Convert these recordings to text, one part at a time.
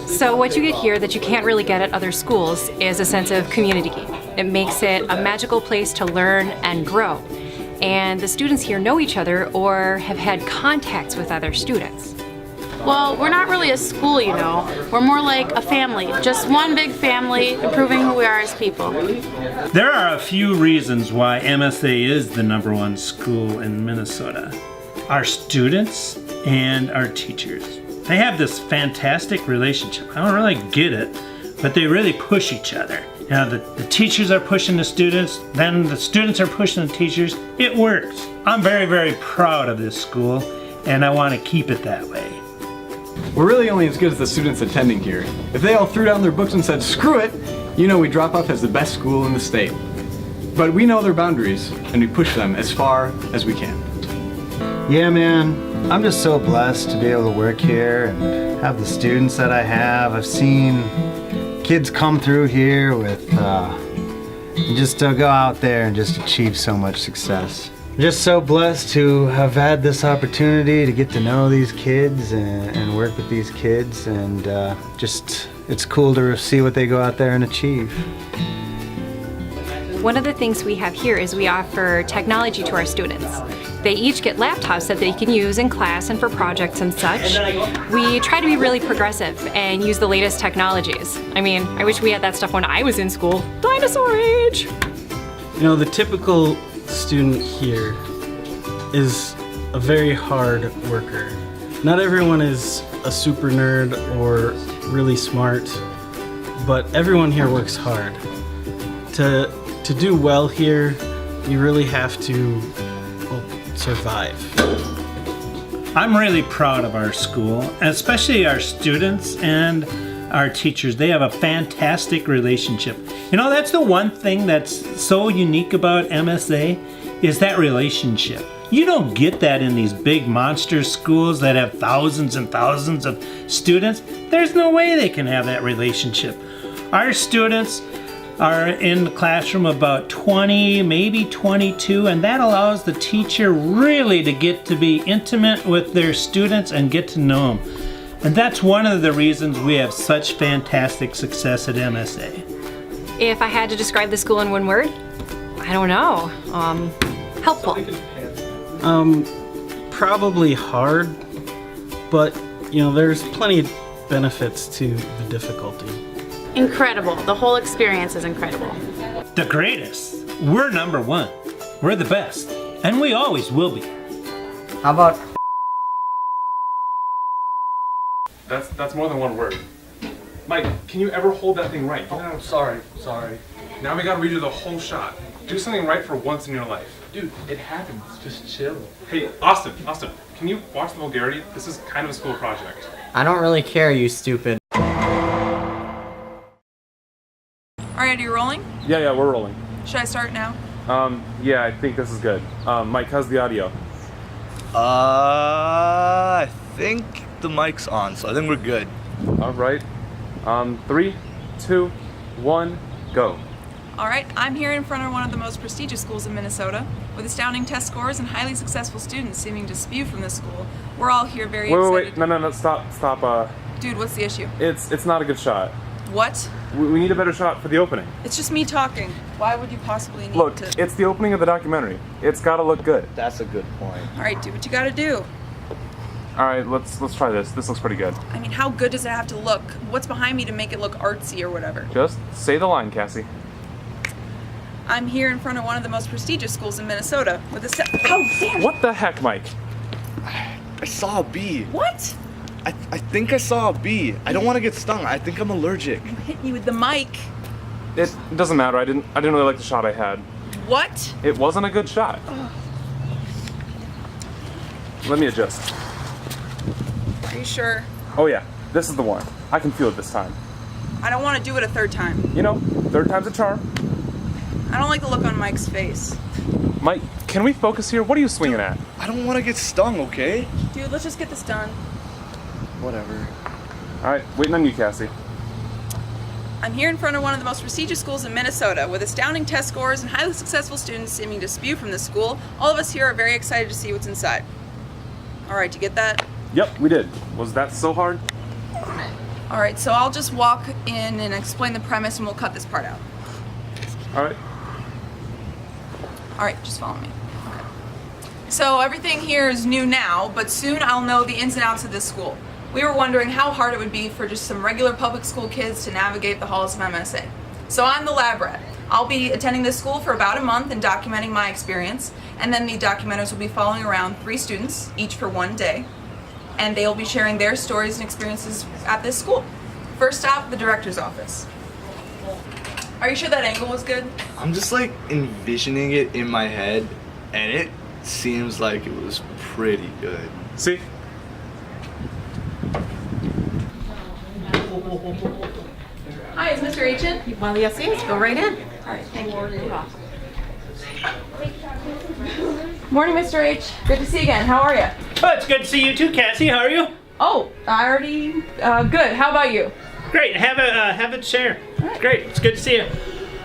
So what you get here that you can't really get at other schools is a sense of community. It makes it a magical place to learn and grow. And the students here know each other or have had contacts with other students. Well, we're not really a school, you know. We're more like a family. Just one big family, improving who we are as people. There are a few reasons why MSA is the #1 school in Minnesota. Our students and our teachers. They have this fantastic relationship. I don't really get it, but they really push each other. You know, the teachers are pushing the students, then the students are pushing the teachers. It works. I'm very, very proud of this school, and I want to keep it that way. We're really only as good as the students attending here. If they all threw down their books and said, screw it, you know we drop off as the best school in the state. But we know their boundaries, and we push them as far as we can. Yeah, man, I'm just so blessed to be able to work here and have the students that I have. I've seen kids come through here with, just to go out there and just achieve so much success. I'm just so blessed to have had this opportunity to get to know these kids and work with these kids, and it's cool to see what they go out there and achieve. One of the things we have here is we offer technology to our students. They each get laptops that they can use in class and for projects and such. We try to be really progressive and use the latest technologies. I mean, I wish we had that stuff when I was in school. Dinosaur age! You know, the typical student here is a very hard worker. Not everyone is a super nerd or really smart, but everyone here works hard. To do well here, you really have to, well, survive. I'm really proud of our school, and especially our students and our teachers. They have a fantastic relationship. You know, that's the one thing that's so unique about MSA is that relationship. You don't get that in these big monster schools that have thousands and thousands of students. There's no way they can have that relationship. Our students are in the classroom about 20, maybe 22, and that allows the teacher really to get to be intimate with their students and get to know them. And that's one of the reasons we have such fantastic success at MSA. If I had to describe the school in one word, I don't know. Helpful. Probably hard, but you know, there's plenty of benefits to the difficulty. Incredible. The whole experience is incredible. The greatest. We're #1. We're the best. And we always will be. How about That's more than one word. Mike, can you ever hold that thing right? Oh, sorry. Now we gotta redo the whole shot. Do something right for once in your life. Dude, it happens. Just chill. Hey, Austin, can you watch the vulgarity? This is kind of a school project. I don't really care, you stupid. Alright, are you rolling? Yeah, we're rolling. Should I start now? Yeah, I think this is good. Mike, how's the audio? I think the mic's on, so I think we're good. All right. 3, 2, 1, go. Alright, I'm here in front of one of the most prestigious schools in Minnesota. With astounding test scores and highly successful students seeming to spew from this school, we're all here very excited. Wait, no, stop. Dude, what's the issue? It's not a good shot. What? We need a better shot for the opening. It's just me talking. Why would you possibly need Look, to... it's the opening of the documentary. It's gotta look good. That's a good point. Alright, do what you gotta do. Alright, let's try this. This looks pretty good. I mean, how good does it have to look? What's behind me to make it look artsy or whatever? Just say the line, Cassie. I'm here in front of one of the most prestigious schools in Minnesota with a Oh, damn! What the heck, Mike? I saw a bee. What? I think I saw a bee. I don't want to get stung. I think I'm allergic. I'm hitting you with the mic. It doesn't matter. I didn't really like the shot I had. What? It wasn't a good shot. Let me adjust. Are you sure? Oh yeah, this is the one. I can feel it this time. I don't want to do it a third time. You know, third time's a charm. I don't like the look on Mike's face. Mike, can we focus here? What are you swinging at? I don't want to get stung, okay? Dude, let's just get this done. Whatever. Alright, waiting on you, Cassie. I'm here in front of one of the most prestigious schools in Minnesota. With astounding test scores and highly successful students seeming to spew from this school, all of us here are very excited to see what's inside. Alright, you get that? Yep, we did. Was that so hard? All right, so I'll just walk in and explain the premise and we'll cut this part out. All right. All right, just follow me. Okay. So everything here is new now, but soon I'll know the ins and outs of this school. We were wondering how hard it would be for just some regular public school kids to navigate the halls of MSA. So I'm the lab rat. I'll be attending this school for about a month and documenting my experience, and then the documenters will be following around 3 students, each for 1 day, and they'll be sharing their stories and experiences at this school. First stop, the director's office. Are you sure that angle was good? I'm just like envisioning it in my head, and it seems like it was pretty good. See? Hi, is Mr. H in? Well, yes, yes. Go right in. All right, thank you. Morning, Mr. H. Good to see you again. How are you? Oh, it's good to see you too, Cassie. How are you? Oh, I already, good. How about you? Great. Have a chair. Great. It's good to see you.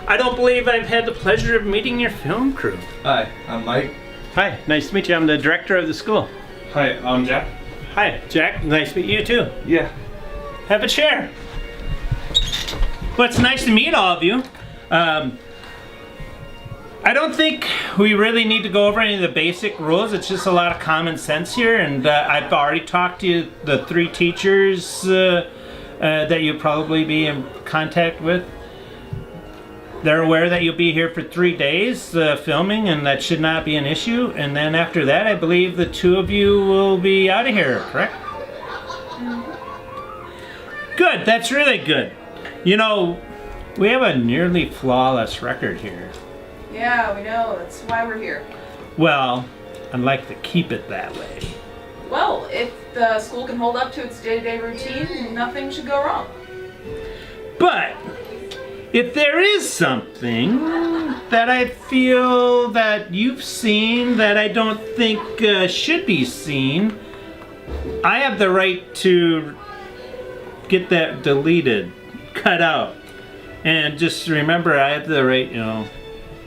I don't believe I've had the pleasure of meeting your film crew. Hi, I'm Mike. Hi. Nice to meet you. I'm the director of the school. Hi, I'm Jack. Hi, Jack. Nice to meet you too. Yeah. Have a chair. Well, it's nice to meet all of you. I don't think we really need to go over any of the basic rules. It's just a lot of common sense here, and I've already talked to the 3 teachers that you'll probably be in contact with. They're aware that you'll be here for 3 days filming, and that should not be an issue. And then after that, I believe the 2 of you will be out of here, correct? Good, that's really good. You know, we have a nearly flawless record here. Yeah, we know. That's why we're here. Well, I'd like to keep it that way. Well, if the school can hold up to its day-to-day routine, nothing should go wrong. But if there is something that I feel that you've seen that I don't think should be seen, I have the right to get that deleted, cut out. And just remember, I have the right,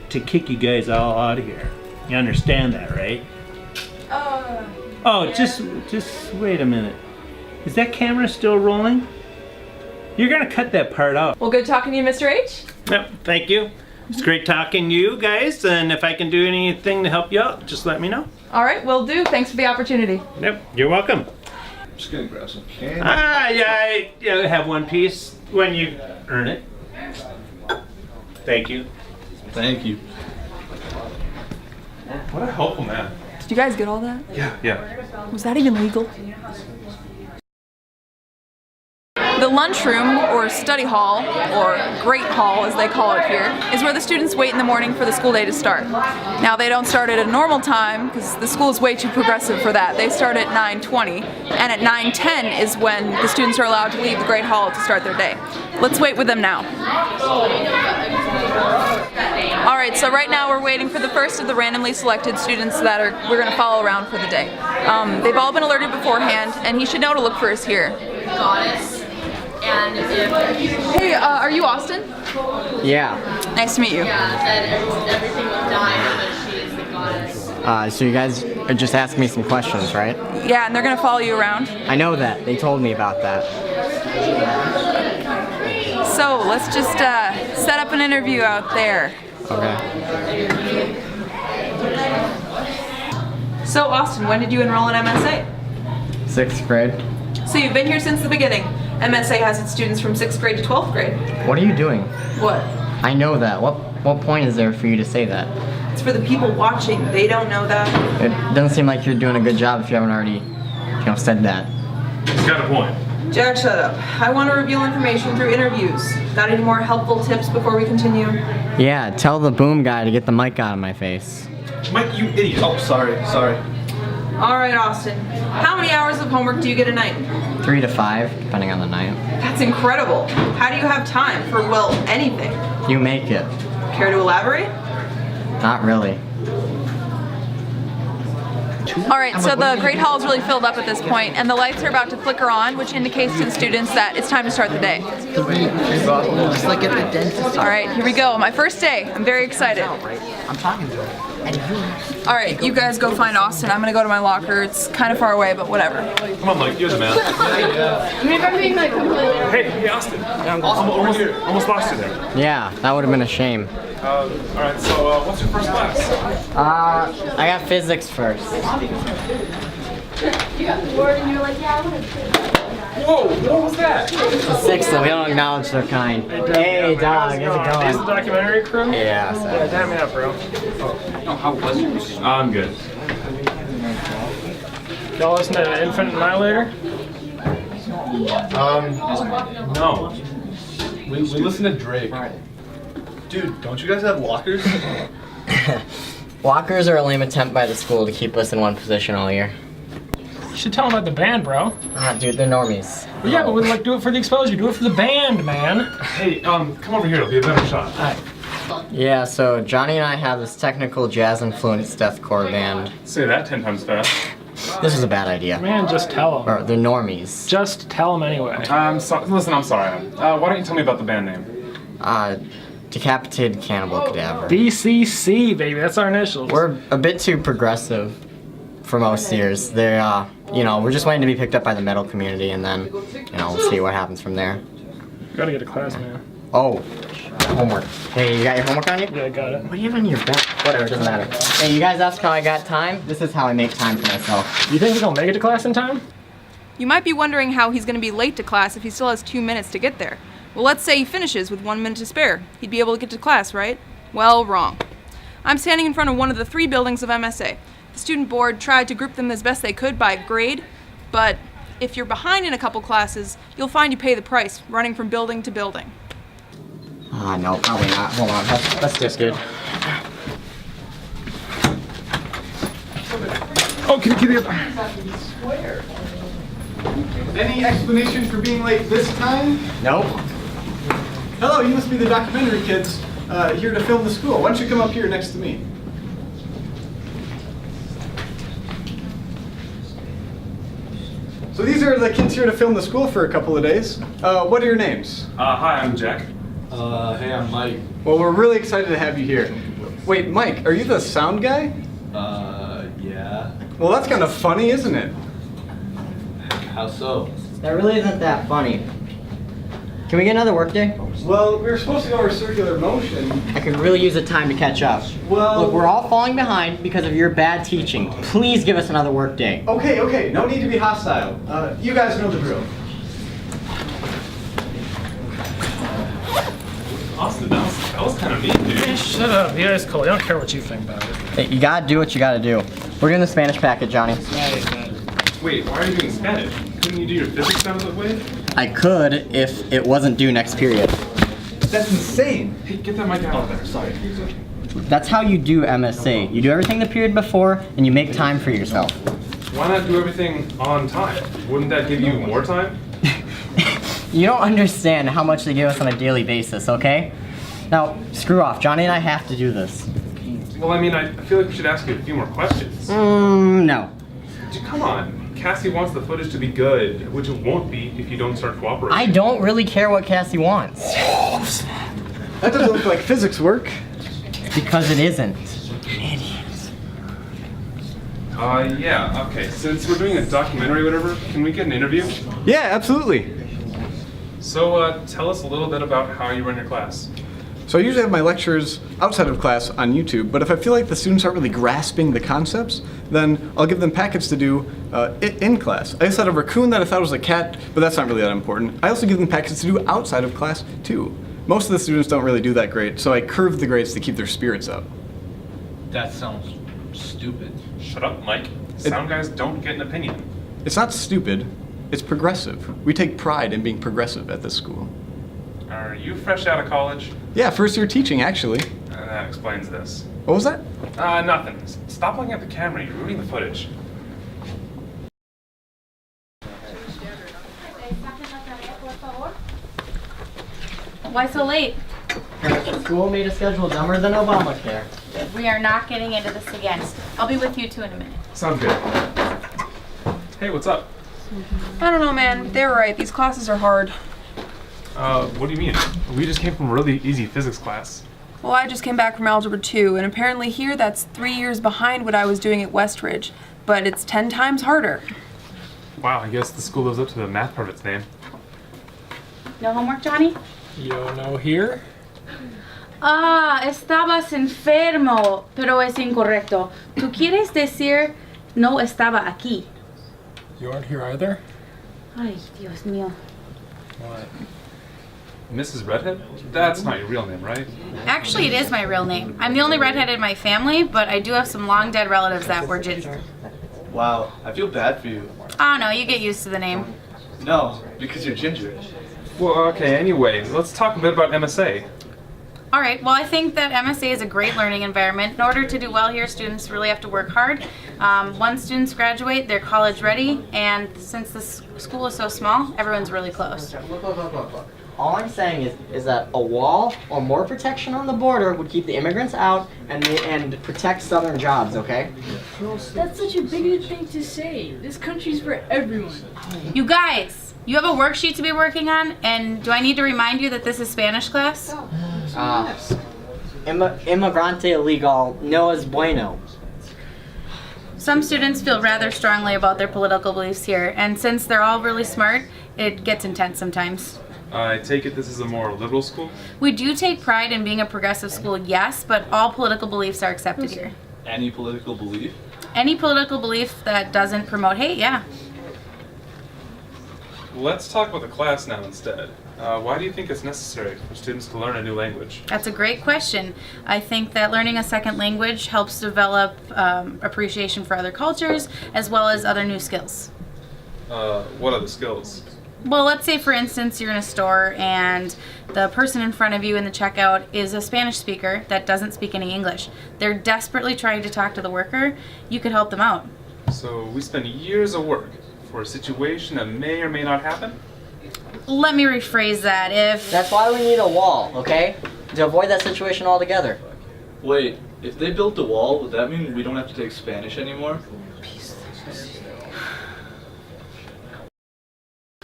to kick you guys all out of here. You understand that, right? Oh, yeah. just wait a minute. Is that camera still rolling? You're gonna cut that part out. Well, good talking to you, Mr. H. Yep, thank you. It's great talking to you guys, and if I can do anything to help you out, just let me know. All right, will do. Thanks for the opportunity. Yep, you're welcome. I'm just gonna grab some candy. Yeah, have 1 piece when you earn it. Thank you. Thank you. What a helpful man. Did you guys get all that? Yeah. Was that even legal? The lunchroom, or study hall, or great hall as they call it here, is where the students wait in the morning for the school day to start. Now they don't start at a normal time because the school is way too progressive for that. They start at 9:20, and at 9:10 is when the students are allowed to leave the great hall to start their day. Let's wait with them now. Alright, so right now we're waiting for the first of the randomly selected students that we're going to follow around for the day. They've all been alerted beforehand, and he should know to look for us here. Goddess. And if Hey, are you Austin? Yeah. Nice to meet you. that everything will die, but she is the goddess. So you guys are just asking me some questions, right? Yeah, and they're going to follow you around. I know that. They told me about that. So, let's just set up an interview out there. Okay. So, Austin, when did you enroll in MSA? 6th grade. So, you've been here since the beginning. MSA has its students from 6th grade to 12th grade. What are you doing? What? I know that. What point is there for you to say that? It's for the people watching. They don't know that. It doesn't seem like you're doing a good job if you haven't already, said that. He's got a point. Jack, shut up. I want to reveal information through interviews. Got any more helpful tips before we continue? Yeah, tell the boom guy to get the mic out of my face. Mike, you idiot. Oh, sorry. All right, Austin. How many hours of homework do you get a night? 3 to 5, depending on the night. That's incredible. How do you have time for, well, anything? You make it. Care to elaborate? Not really. All right, so the Great Hall is really filled up at this point, and the lights are about to flicker on, which indicates to the students that it's time to start the day. Just like at the dentist. All right, here we go. My first day. I'm very excited. I'm talking to him. All right, you guys go find Austin. I'm gonna go to my locker. It's kind of far away, but whatever. Come on, Mike, you're the man. Hey, Austin. Almost lost you there. Yeah, that would have been a shame. All right, so what's your first class? I got physics first. Whoa, what was that? Sixth, so we don't acknowledge their kind. Hey, dog, how's it going? Is the documentary crew? Yeah, so. Yeah, damn me up, bro. How was your week? I'm good. Y'all listen to Infinite Annihilator? No. We listen to Drake. Dude, don't you guys have lockers? Walkers are a lame attempt by the school to keep us in one position all year. You should tell them about the band, bro. Dude, they're normies. Well, yeah, but we like do it for the exposure. Do it for the band, man. Hey, come over here. It'll be a better shot. Yeah, so Johnny and I have this technical jazz-influenced deathcore band. Say that 10 times fast. This is a bad idea. Man, just tell them. Or, they're normies. Just tell them anyway. Listen, I'm sorry. Why don't you tell me about the band name? Decapitated Cannibal Cadaver. DCC, baby. That's our initials. We're a bit too progressive for most years. They're, we're just waiting to be picked up by the metal community, and then, we'll see what happens from there. You gotta get to class, man. Oh, homework. Hey, you got your homework on you? Yeah, I got it. What do you have on your back? Whatever, doesn't matter. Hey, you guys ask how I got time? This is how I make time for myself. You think he's gonna make it to class in time? You might be wondering how he's going to be late to class if he still has 2 minutes to get there. Well, let's say he finishes with 1 minute to spare. He'd be able to get to class, right? Well, wrong. I'm standing in front of one of the 3 buildings of MSA. The student board tried to group them as best they could by grade, but if you're behind in a couple classes, you'll find you pay the price, running from building to building. No, probably not. Hold on, that's just good. Oh, can you get Any explanation for being late this time? Nope. Hello, you must be the documentary kids here to film the school. Why don't you come up here next to me? So these are the kids here to film the school for a couple of days. What are your names? Hi, I'm Jack. Hey, I'm Mike. Well, we're really excited to have you here. Wait, Mike, are you the sound guy? Yeah. Well, that's kind of funny, isn't it? How so? That really isn't that funny. Can we get another work day? Well, we were supposed to go over circular motion. I could really use the time to catch up. Well, look, we're all falling behind because of your bad teaching. Please give us another work day. Okay, no need to be hostile. You guys know the drill. Austin, that was kind of mean, dude. Hey, shut up. You guys cool. I don't care what you think about it. Hey, you gotta do what you gotta do. We're doing the Spanish packet, Johnny. Wait, why are you doing Spanish? Couldn't you do your physics out of the way? I could if it wasn't due next period. That's insane. Hey, get that mic out of there. Sorry. That's how you do MSA. You do everything the period before, and you make time for yourself. Why not do everything on time? Wouldn't that give you more time? You don't understand how much they give us on a daily basis, okay? Now, screw off. Johnny and I have to do this. Well, I mean, I feel like we should ask you a few more questions. No. Come on. Cassie wants the footage to be good, which it won't be if you don't start cooperating. I don't really care what Cassie wants. That doesn't look like physics work. Because it isn't. Yeah, okay. Since we're doing a documentary or whatever, can we get an interview? Yeah, absolutely. So, tell us a little bit about how you run your class. So I usually have my lectures outside of class on YouTube, but if I feel like the students aren't really grasping the concepts, then I'll give them packets to do in class. I just had a raccoon that I thought was a cat, but that's not really that important. I also give them packets to do outside of class too. Most of the students don't really do that great, so I curve the grades to keep their spirits up. That sounds stupid. Shut up, Mike. Sound guys don't get an opinion. It's not stupid, it's progressive. We take pride in being progressive at this school. Are you fresh out of college? Yeah, first year teaching, actually. That explains this. What was that? Nothing. Stop looking at the camera. You're ruining the footage. Why so late? School made a schedule dumber than Obamacare. We are not getting into this again. I'll be with you 2 in a minute. Sounds good. Hey, what's up? I don't know, man. They were right. These classes are hard. What do you mean? We just came from a really easy physics class. Well, I just came back from Algebra 2, and apparently here that's 3 years behind what I was doing at Westridge, but it's 10 times harder. Wow, I guess the school lives up to the math part of its name. No homework, Johnny? Yo, no here? Ah, estabas enfermo, pero es incorrecto. Tú quieres decir no estaba aquí. You aren't here either? Ay, Dios mío. What? Mrs. Redhead? That's not your real name, right? Actually, it is my real name. I'm the only redhead in my family, but I do have some long dead relatives that were ginger. Wow, I feel bad for you. Oh no, you get used to the name. No, because you're ginger. Well, okay, anyway, let's talk a bit about MSA. All right, well, I think that MSA is a great learning environment. In order to do well here, students really have to work hard. Once students graduate, they're college ready, and since this school is so small, everyone's really close. Look. All I'm saying is that a wall or more protection on the border would keep the immigrants out and protect southern jobs, okay? That's such a bigoted thing to say. This country's for everyone. You guys, you have a worksheet to be working on, and do I need to remind you that this is Spanish class? Immigrante illegal no es bueno. Some students feel rather strongly about their political beliefs here, and since they're all really smart, it gets intense sometimes. I take it this is a more liberal school? We do take pride in being a progressive school, yes, but all political beliefs are accepted here. Any political belief? Any political belief that doesn't promote hate, yeah. Let's talk about the class now instead. Why do you think it's necessary for students to learn a new language? That's a great question. I think that learning a second language helps develop appreciation for other cultures as well as other new skills. What are the skills? Well, let's say for instance you're in a store and the person in front of you in the checkout is a Spanish speaker that doesn't speak any English. They're desperately trying to talk to the worker. You could help them out. So we spend years of work for a situation that may or may not happen? Let me rephrase that. That's why we need a wall, okay? To avoid that situation altogether. Wait, if they built the wall, would that mean we don't have to take Spanish anymore?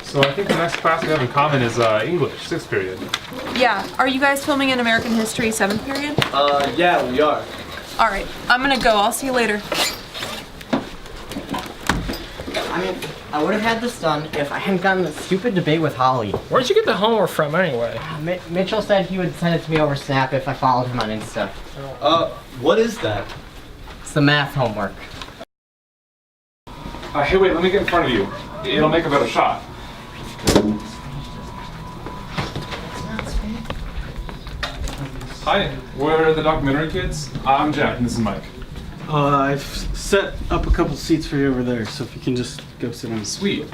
So I think the next class we have in common is English, 6th period. Yeah, are you guys filming in American History 7th period? Yeah, we are. All right, I'm gonna go. I'll see you later. I mean, I would have had this done if I hadn't gotten this stupid debate with Holly. Where'd you get the homework from anyway? Mitchell said he would send it to me over Snap if I followed him on Insta. What is that? It's the math homework. Hey, wait, let me get in front of you. It'll make a better shot. Hi, we're the documentary kids. I'm Jack, and this is Mike. I've set up a couple seats for you over there, so if you can just go sit down. Sweet.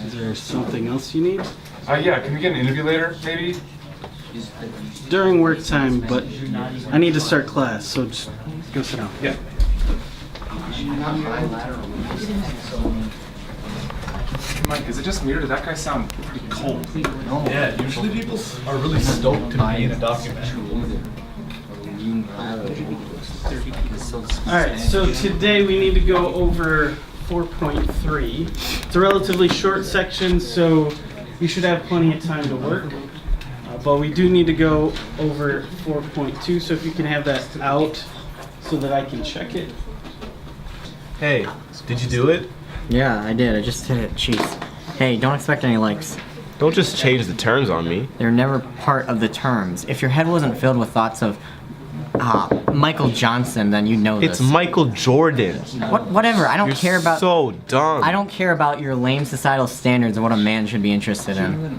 Is there something else you need? Yeah, can we get an interview later, maybe? During work time, but I need to start class, so just go sit down. Yeah. Mike, is it just weird? Does that guy sound pretty cold? Yeah, usually people are really stoked to be in a documentary. Alright, so today we need to go over 4.3. It's a relatively short section, so you should have plenty of time to work. But we do need to go over 4.2, so if you can have that out so that I can check it. Hey, did you do it? Yeah, I did. I just hit it. Jeez. Hey, don't expect any likes. Don't just change the terms on me. They're never part of the terms. If your head wasn't filled with thoughts of Michael Johnson, then you know this. It's Michael Jordan. Whatever. I don't You're care about. so dumb. I don't care about your lame societal standards of what a man should be interested in.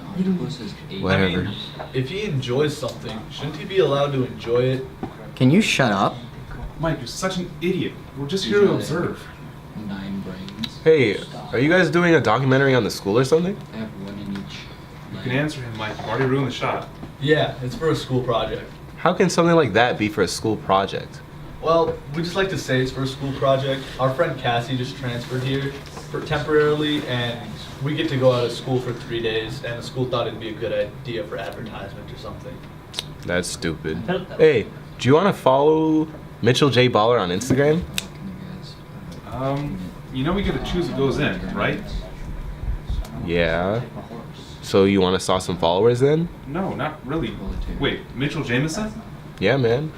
Whatever. I mean, if he enjoys something, shouldn't he be allowed to enjoy it? Can you shut up? Mike, you're such an idiot. We're just here to observe. Hey, are you guys doing a documentary on the school or something? You can answer him, Mike. You've already ruined the shot. Yeah, it's for a school project. How can something like that be for a school project? Well, we just like to say it's for a school project. Our friend Cassie just transferred here temporarily, and we get to go out of school for 3 days, and the school thought it'd be a good idea for advertisement or something. That's stupid. Hey, do you want to follow Mitchell J. Baller on Instagram? You know we get to choose who goes in, right? Yeah. So you want to saw some followers then? No, not really. Wait, Mitchell Jameson? Yeah, man.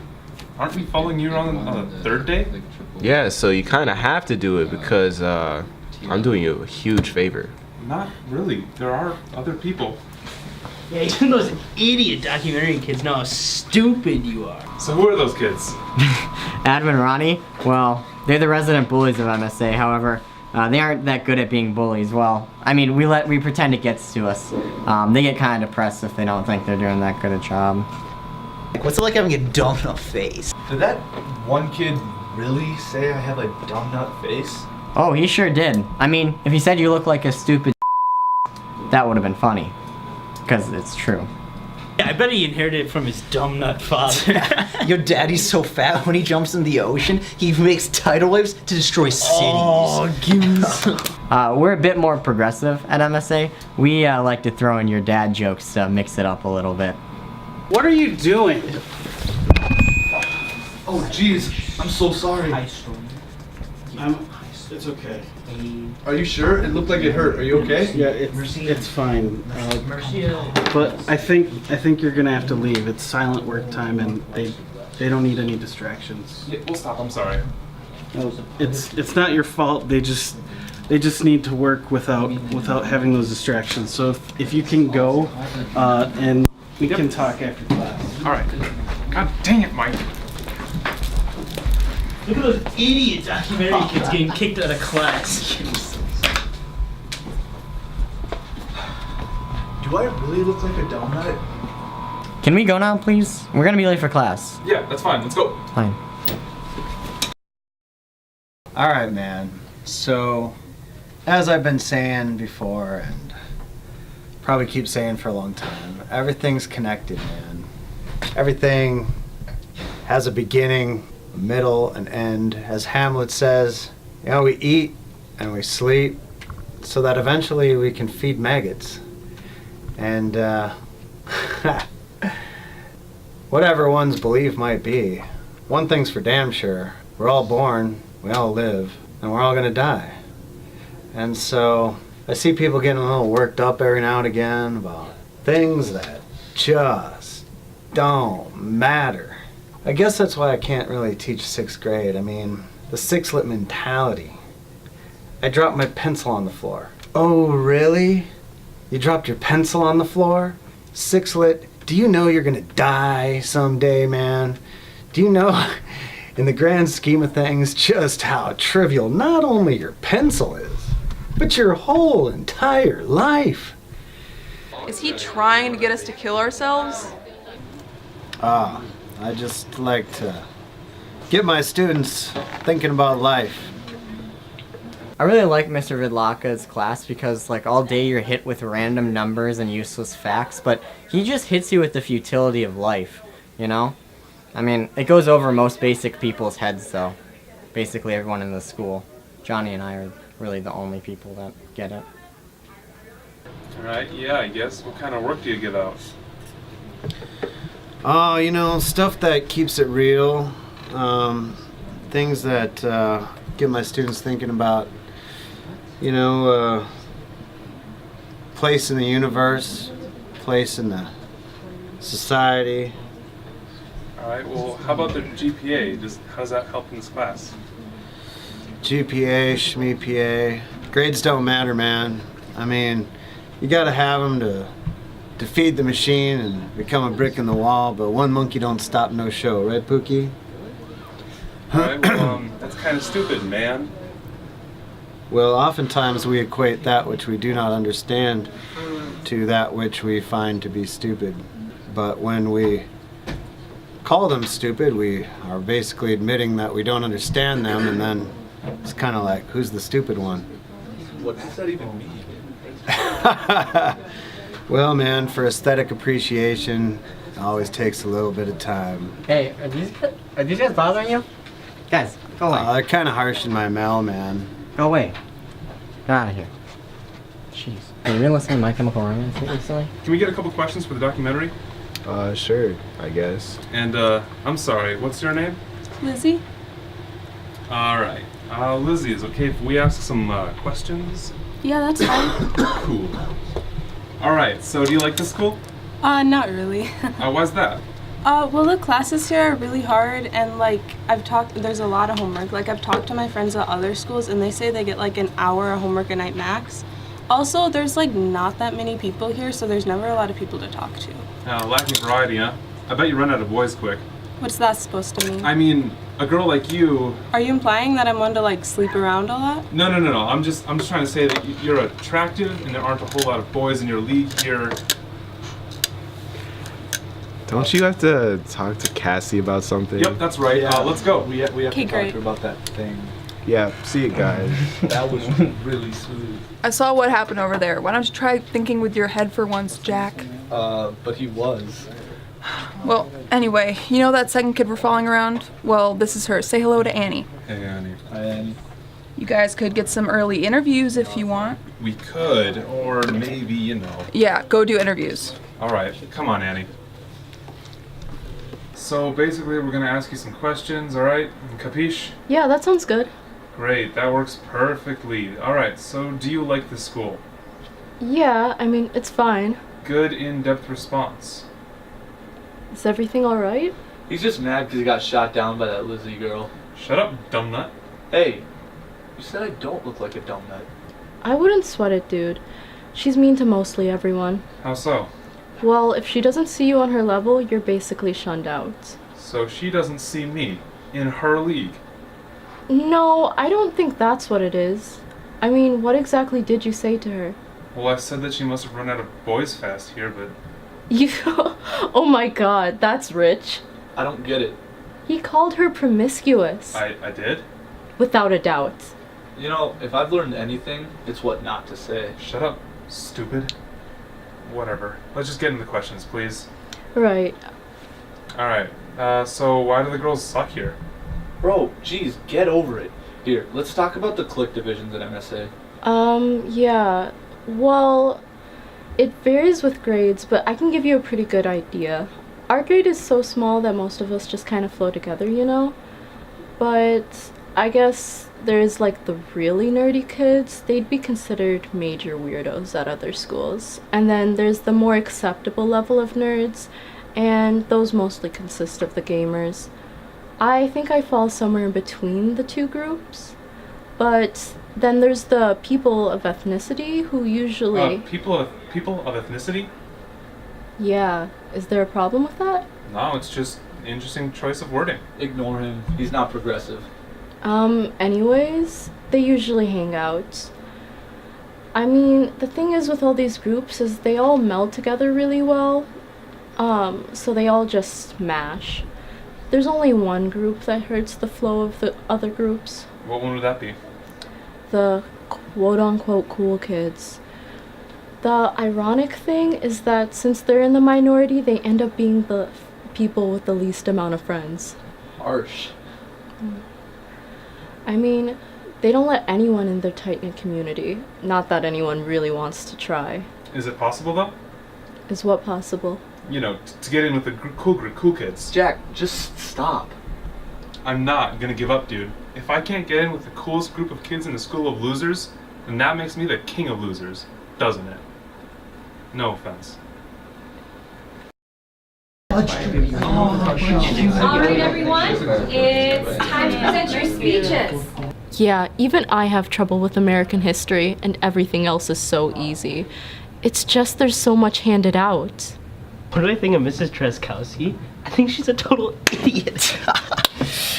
Aren't we following you on the third day? Yeah, so you kind of have to do it because I'm doing you a huge favor. Not really. There are other people. Yeah, even those idiot documentary kids know how stupid you are. So who are those kids? Admin and Ronnie, well, they're the resident bullies of MSA. However, they aren't that good at being bullies. Well, I mean, we pretend it gets to us. They get kind of depressed if they don't think they're doing that good a job. What's it like having a dumb nut face? Did that one kid really say I have a dumb nut face? Oh, he sure did. I mean, if he said you look like a stupid that would have been funny. Because it's true. Yeah, I bet he inherited it from his dumb nut father. Your daddy's so fat when he jumps in the ocean, he makes tidal waves to destroy cities. Oh, goose. We're a bit more progressive at MSA. We like to throw in your dad jokes to mix it up a little bit. What are you doing? Oh, jeez. I'm so sorry. It's okay. Are you sure? It looked like it hurt. Are you okay? Yeah, it's fine. But I think you're gonna have to leave. It's silent work time, and they don't need any distractions. Yeah, we'll stop. I'm sorry. No, it's not your fault. They just need to work without having those distractions. So if you can go, and we can talk after class. All right. God dang it, Mike. Look at those idiot documentary kids getting kicked out of class. Do I really look like a dumb nut? Can we go now, please? We're gonna be late for class. Yeah, that's fine. Let's go. Fine. All right, man. So, as I've been saying before, and probably keep saying for a long time, everything's connected, man. Everything has a beginning, a middle, an end. As Hamlet says, you know, we eat and we sleep so that eventually we can feed maggots. And, whatever one's belief might be, one thing's for damn sure. We're all born, we all live, and we're all gonna die. And so, I see people getting a little worked up every now and again about things that just don't matter. I guess that's why I can't really teach 6th grade. I mean, the six-lit mentality. I dropped my pencil on the floor. Oh, really? You dropped your pencil on the floor? 6-lit, do you know you're gonna die someday, man? Do you know, in the grand scheme of things, just how trivial not only your pencil is, but your whole entire life? Is he trying to get us to kill ourselves? I just like to get my students thinking about life. I really like Mr. Vidlaka's class because like all day you're hit with random numbers and useless facts, but he just hits you with the futility of life, you know? I mean, it goes over most basic people's heads though. Basically everyone in the school. Johnny and I are really the only people that get it. Alright, yeah, I guess. What kind of work do you give out? Oh, you know, stuff that keeps it real. Things that get my students thinking about, you know, place in the universe, place in the society. Alright, well, how about the GPA? How does that help in this class? GPA, SHMEPA, grades don't matter, man. I mean, you gotta have them to feed the machine and become a brick in the wall, but one monkey don't stop no show, right, Pookie? Alright, well, that's kind of stupid, man. Well, oftentimes we equate that which we do not understand to that which we find to be stupid. But when we call them stupid, we are basically admitting that we don't understand them, and then it's kind of like, who's the stupid one? What does that even mean? Well, man, for aesthetic appreciation, it always takes a little bit of time. Hey, are these guys bothering you? Guys, go away. They're kind of harsh in my mail, man. Go away. Get out of here. Jeez. Have you been listening to My Chemical Romance recently? Can we get a couple questions for the documentary? Sure, I guess. And, I'm sorry, what's your name? Lizzie? All right. Lizzie, is it okay if we ask some questions? Yeah, that's fine. Cool. All right. So, do you like this school? Not really. Why's that? Well, the classes here are really hard, and like there's a lot of homework. Like I've talked to my friends at other schools, and they say they get like an hour of homework a night max. Also, there's like not that many people here, so there's never a lot of people to talk to. Lacking variety, huh? I bet you run out of boys quick. What's that supposed to mean? I mean, a girl like you. Are you implying that I'm one to like sleep around a lot? No. I'm just trying to say that you're attractive, and there aren't a whole lot of boys in your league here. Don't you have to talk to Cassie about something? Yep, that's right. Let's go. We have Okay, to talk great. to her about that thing. Yeah, see you guys. That was really smooth. I saw what happened over there. Why don't you try thinking with your head for once, Jack? But he was. Well, anyway, you know that second kid we're following around? Well, this is her. Say hello to Annie. Hey, Annie. Hi, Annie. You guys could get some early interviews if you want. We could, or maybe, Yeah, go do interviews. All right, come on, Annie. So basically, we're gonna ask you some questions, all right? Capiche? Yeah, that sounds good. Great, that works perfectly. All right, so do you like the school? Yeah, I mean, it's fine. Good in-depth response. Is everything alright? He's just mad because he got shot down by that Lizzie girl. Shut up, dumb nut. Hey, you said I don't look like a dumb nut. I wouldn't sweat it, dude. She's mean to mostly everyone. How so? Well, if she doesn't see you on her level, you're basically shunned out. So she doesn't see me in her league. No, I don't think that's what it is. I mean, what exactly did you say to her? Well, I said that she must have run out of boys fast here, but You. Oh my god, that's rich. I don't get it. He called her promiscuous. I did? Without a doubt. You know, if I've learned anything, it's what not to say. Shut up, stupid. Whatever. Let's just get into the questions, please. Right. All right. So why do the girls suck here? Bro, geez, get over it. Here, let's talk about the clique divisions at MSA. Yeah. Well, it varies with grades, but I can give you a pretty good idea. Our grade is so small that most of us just kind of flow together, you know? But I guess there's like the really nerdy kids. They'd be considered major weirdos at other schools. And then there's the more acceptable level of nerds, and those mostly consist of the gamers. I think I fall somewhere in between the two groups. But then there's the people of ethnicity who usually... People of ethnicity? Yeah. Is there a problem with that? No, it's just an interesting choice of wording. Ignore him. He's not progressive. Anyways, they usually hang out. I mean, the thing is with all these groups is they all meld together really well. So they all just smash. There's only one group that hurts the flow of the other groups. What one would that be? The quote-unquote cool kids. The ironic thing is that since they're in the minority, they end up being the people with the least amount of friends. Harsh. I mean, they don't let anyone in their tight-knit community. Not that anyone really wants to try. Is it possible, though? Is what possible? You know, to get in with the cool kids. Jack, just stop. I'm not gonna give up, dude. If I can't get in with the coolest group of kids in a school of losers, then that makes me the king of losers, doesn't it? No offense. Alright everyone, it's time to present your speeches. Yeah, even I have trouble with American history, and everything else is so easy. It's just there's so much handed out. What do I think of Mrs. Treskowski? I think she's a total idiot.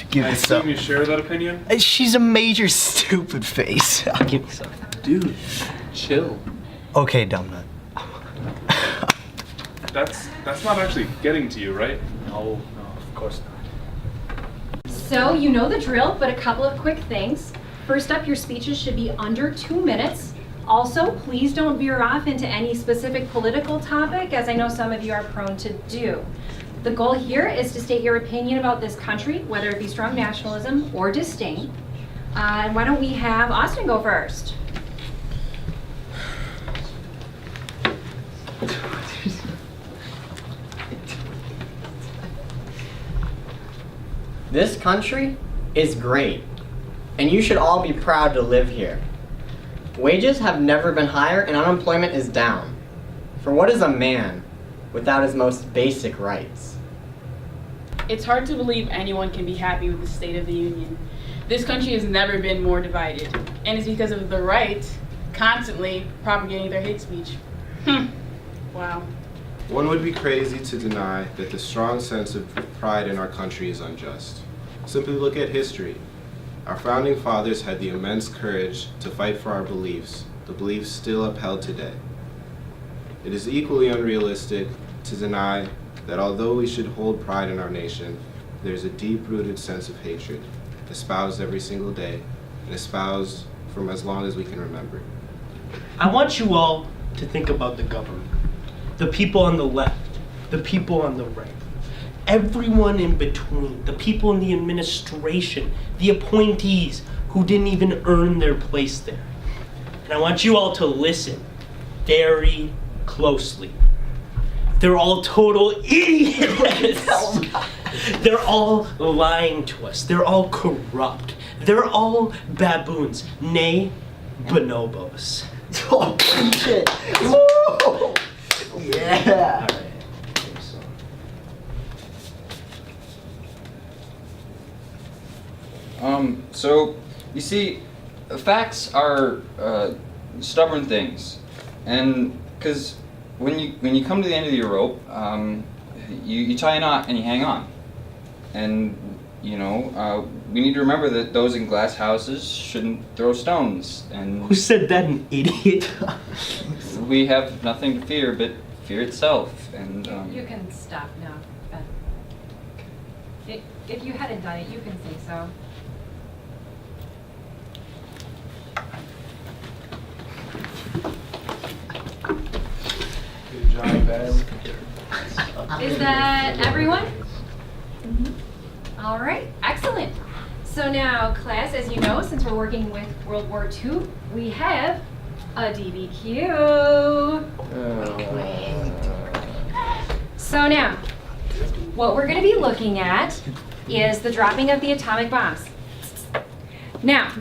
Give I this up. assume you share that opinion? She's a major stupid face. Give me some. Dude, chill. Okay, dumb nut. That's not actually getting to you, right? No, of course not. So you know the drill, but a couple of quick things. First up, your speeches should be under 2 minutes. Also, please don't veer off into any specific political topic, as I know some of you are prone to do. The goal here is to state your opinion about this country, whether it be strong nationalism or disdain. And why don't we have Austin go first? This country is great, and you should all be proud to live here. Wages have never been higher and unemployment is down. For what is a man without his most basic rights? It's hard to believe anyone can be happy with the state of the union. This country has never been more divided, and it's because of the right constantly propagating their hate speech. Wow. One would be crazy to deny that the strong sense of pride in our country is unjust. Simply look at history. Our founding fathers had the immense courage to fight for our beliefs, the beliefs still upheld today. It is equally unrealistic to deny that although we should hold pride in our nation, there is a deep-rooted sense of hatred, espoused every single day, and espoused from as long as we can remember. I want you all to think about the government. The people on the left, the people on the right, everyone in between, the people in the administration, the appointees who didn't even earn their place there. And I want you all to listen very closely. They're all total idiots. They're all lying to us. They're all corrupt. They're all baboons, nay, bonobos. Oh, shit. Woo! Yeah. So, you see, facts are stubborn things, and because when you come to the end of your rope, you tie a knot and you hang on, and you know we need to remember that those in glass houses shouldn't throw stones. And who said that, an idiot? We have nothing to fear but fear itself, and You can stop now, Ben. If you hadn't done it, you can say so. Good job, Ben. Is that everyone? All right, excellent. So now, class, as you know, since we're working with World War II, we have a DBQ. So now, what we're going to be looking at is the dropping of the atomic bombs. Now,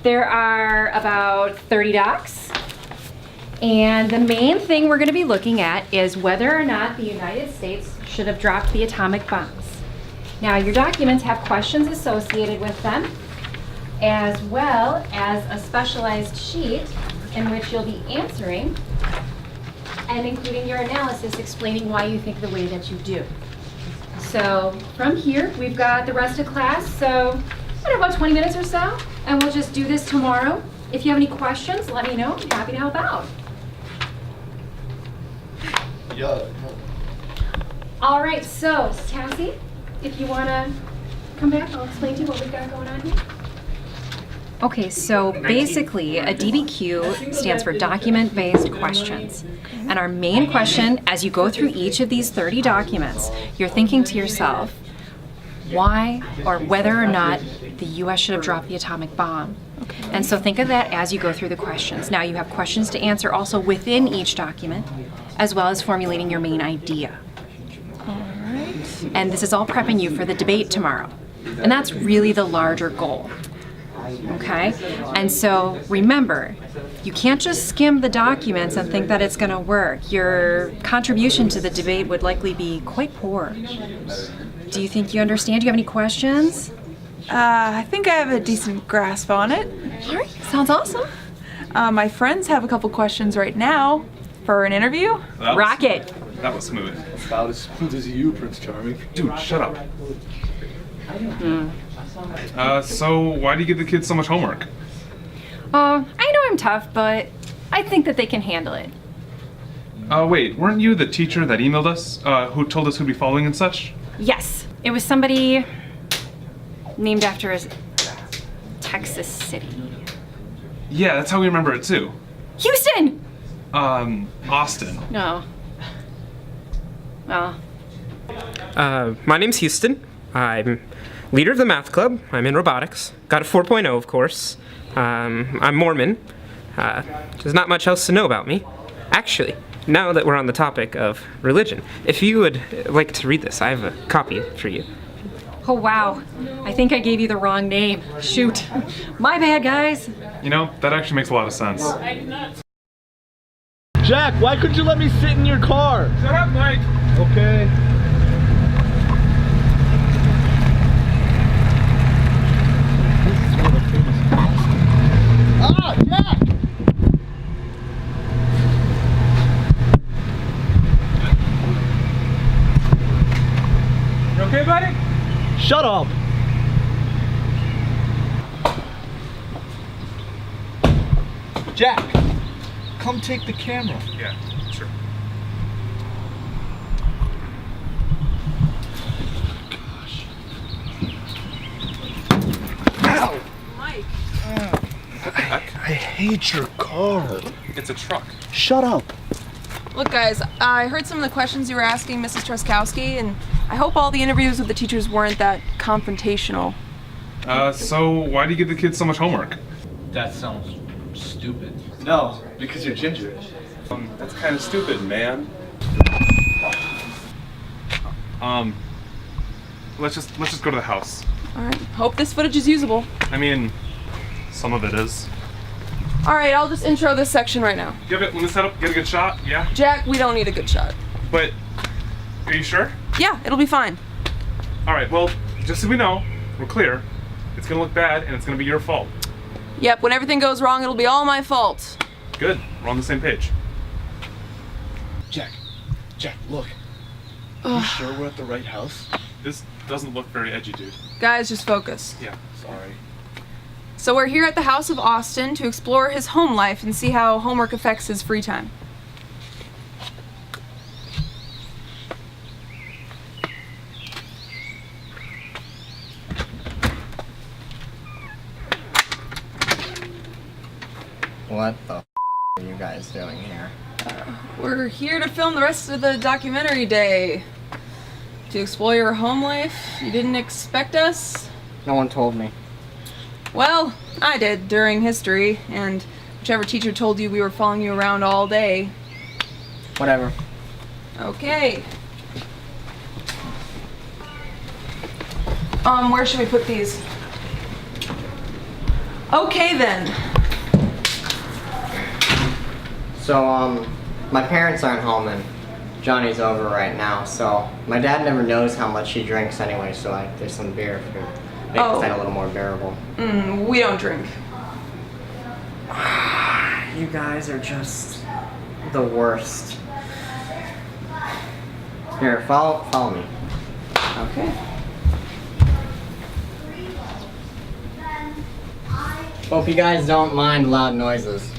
there are about 30 docs, and the main thing we're going to be looking at is whether or not the United States should have dropped the atomic bombs. Now, your documents have questions associated with them, as well as a specialized sheet in which you'll be answering and including your analysis explaining why you think the way that you do. So from here, we've got the rest of class, so about 20 minutes or so, and we'll just do this tomorrow. If you have any questions, let me know. I'm happy to help out. Yeah. All right, so Cassie, if you want to come back, I'll explain to you what we've got going on here. Okay, so basically a DBQ stands for document-based questions. And our main question, as you go through each of these 30 documents, you're thinking to yourself, why or whether or not the US should have dropped the atomic bomb. And so think of that as you go through the questions. Now you have questions to answer also within each document, as well as formulating your main idea. And this is all prepping you for the debate tomorrow. And that's really the larger goal. Okay? And so remember, you can't just skim the documents and think that it's going to work. Your contribution to the debate would likely be quite poor. Do you think you understand? Do you have any questions? I think I have a decent grasp on it. All right, sounds awesome. My friends have a couple questions right now for an interview. Rock it. That was smooth. About as smooth as you, Prince Charming. Dude, shut up. So why do you give the kids so much homework? I know I'm tough, but I think that they can handle it. Wait, weren't you the teacher that emailed us, who told us who'd be following and such? Yes, it was somebody named after a Texas city. Yeah, that's how we remember it too. Houston! Austin. No. Well. My name's Houston. I'm leader of the math club. I'm in robotics. Got a 4.0, of course. I'm Mormon. There's not much else to know about me. Actually, now that we're on the topic of religion, if you would like to read this, I have a copy for you. Oh wow, I think I gave you the wrong name. Shoot. My bad, guys. You know, that actually makes a lot of sense. Jack, why couldn't you let me sit in your car? Shut up, Mike! Okay. Ah, Jack! You okay, buddy? Shut up! Jack, come take the camera. Yeah, sure. Ow! Mike. I hate your car. It's a truck. Shut up. Look, guys, I heard some of the questions you were asking Mrs. Truskowski, and I hope all the interviews with the teachers weren't that confrontational. So why do you give the kids so much homework? That sounds stupid. No, because you're ginger. That's kind of stupid, man. Let's just go to the house. All right. Hope this footage is usable. I mean, some of it is. All right, I'll just intro this section right now. Give it, let me set up, get a good shot, yeah? Jack, we don't need a good shot. But, are you sure? Yeah, it'll be fine. Alright, well, just so we know, we're clear, it's gonna look bad and it's gonna be your fault. Yep, when everything goes wrong, it'll be all my fault. Good, we're on the same page. Jack, look. Are you sure we're at the right house? This doesn't look very edgy, dude. Guys, just focus. Yeah, sorry. So we're here at the house of Austin to explore his home life and see how homework affects his free time. What the are you guys doing here? We're here to film the rest of the documentary day. To explore your home life. You didn't expect us? No one told me. Well, I did during history, and whichever teacher told you we were following you around all day. Whatever. Okay. Where should we put these? Okay then. So, my parents aren't home and Johnny's over right now, so my dad never knows how much he drinks anyway, so there's some beer to make this night a little more bearable. We don't drink. You guys are just the worst. Here, follow me. Okay. Hope you guys don't mind loud noises.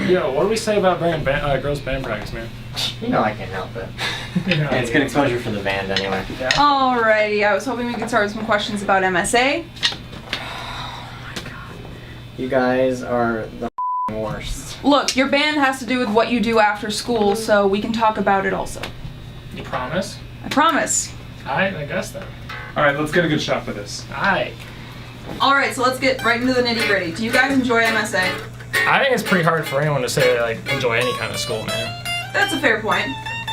Yo, what do we say about bringing girls' band practice, man? You know I can't help it. Yeah, it's good exposure for the band anyway. Yeah. Alrighty, I was hoping we could start with some questions about MSA. You guys are the worst. Look, your band has to do with what you do after school, so we can talk about it also. You promise? I promise. Alright, I guess then. Alright, let's get a good shot for this. Alright. Alright, so let's get right into the nitty gritty. Do you guys enjoy MSA? I think it's pretty hard for anyone to say they like enjoy any kind of school, man. That's a fair point.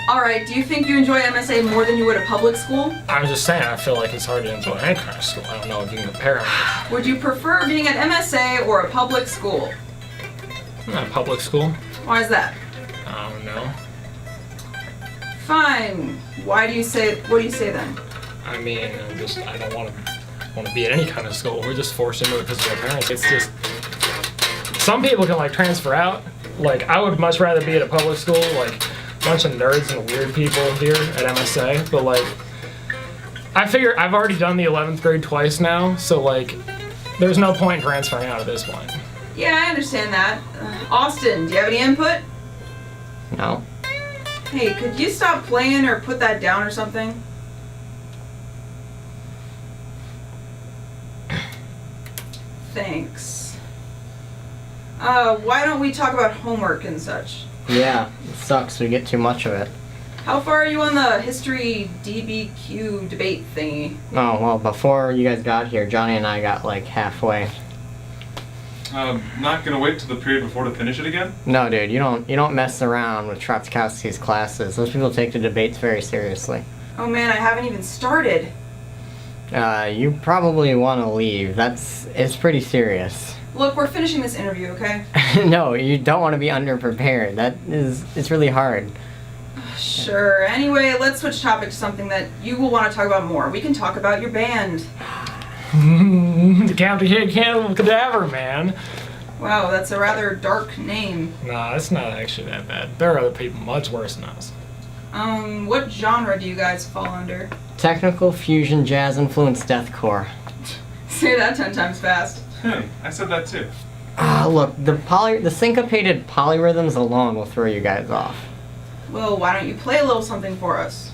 Alright, do you think you enjoy MSA more than you would a public school? I'm just saying, I feel like it's hard to enjoy any kind of school. I don't know if you can compare them. Would you prefer being at MSA or a public school? Not a public school. Why is that? I don't know. Fine. What do you say then? I mean, I don't want to be at any kind of school. We're just forced into it because of our parents. It's just, some people can like transfer out. Like, I would much rather be at a public school, like a bunch of nerds and weird people here at MSA, but like, I figure I've already done the 11th grade twice now, so like, there's no point in transferring out at this point. Yeah, I understand that. Austin, do you have any input? No. Hey, could you stop playing or put that down or something? Thanks. Why don't we talk about homework and such? Yeah, it sucks. We get too much of it. How far are you on the history DBQ debate thingy? Oh, well, before you guys got here, Johnny and I got like halfway. Not gonna wait till the period before to finish it again? No, dude, you don't mess around with Trotsky's classes. Those people take the debates very seriously. Oh man, I haven't even started. You probably want to leave. It's pretty serious. Look, we're finishing this interview, okay? No, you don't want to be underprepared. It's really hard. Sure. Anyway, let's switch topic to something that you will want to talk about more. We can talk about your band. The Captain Cannibal Cadaver, man. Wow, that's a rather dark name. Nah, it's not actually that bad. There are other people much worse than us. What genre do you guys fall under? Technical fusion jazz influenced deathcore. Say that 10 times fast. Hey, I said that too. Look, the syncopated polyrhythms alone will throw you guys off. Well, why don't you play a little something for us?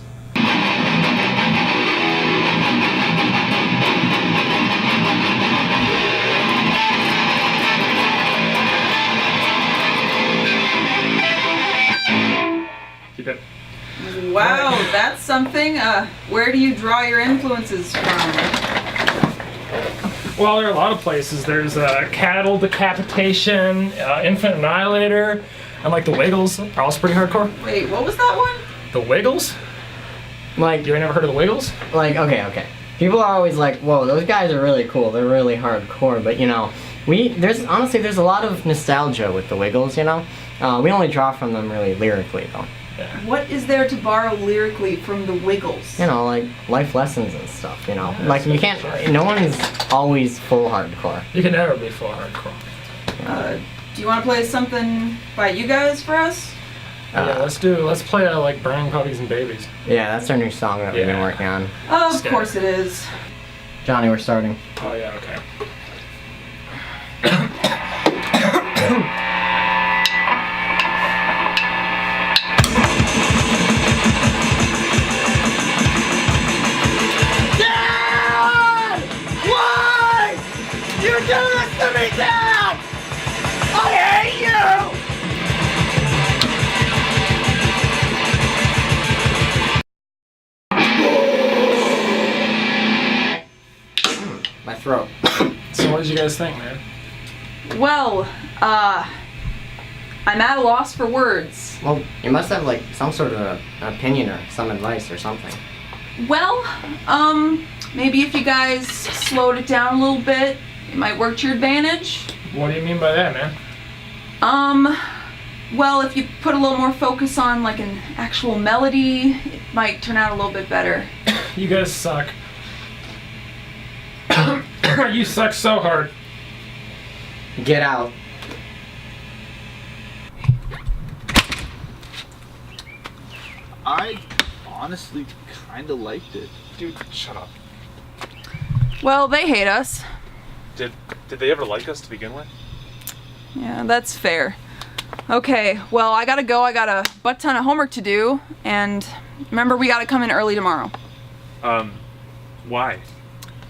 Keep it. Wow, that's something. Where do you draw your influences from? Well, there are a lot of places. There's Cattle Decapitation, Infant Annihilator, and like the Wiggles are also pretty hardcore. Wait, what was that one? The Wiggles? Like, you ain't never heard of the Wiggles? Like, okay. People are always like, whoa, those guys are really cool. They're really hardcore. But, you know, there's a lot of nostalgia with the Wiggles, you know? We only draw from them really lyrically, though. Yeah. What is there to borrow lyrically from the Wiggles? You know, like life lessons and stuff, you know? Like, you can't, no one's always full hardcore. You can never be full hardcore. Do you want to play something by you guys for us? Yeah, let's play like Burning Puppies and Babies. Yeah, that's our new song that we've been working on. Of course it is. Johnny, we're starting. Oh yeah, okay. Dad! Why? You do this to me, Dad! I hate you! My throat. So what did you guys think, man? Well, I'm at a loss for words. Well, you must have like some sort of an opinion or some advice or something. Well, maybe if you guys slowed it down a little bit, it might work to your advantage. What do you mean by that, man? Well, if you put a little more focus on like an actual melody, it might turn out a little bit better. You guys suck. You suck so hard. Get out. I honestly kind of liked it. Dude, shut up. Well, they hate us. Did they ever like us to begin with? Yeah, that's fair. Okay, well, I gotta go. I got a butt ton of homework to do, and remember, we gotta come in early tomorrow. Why?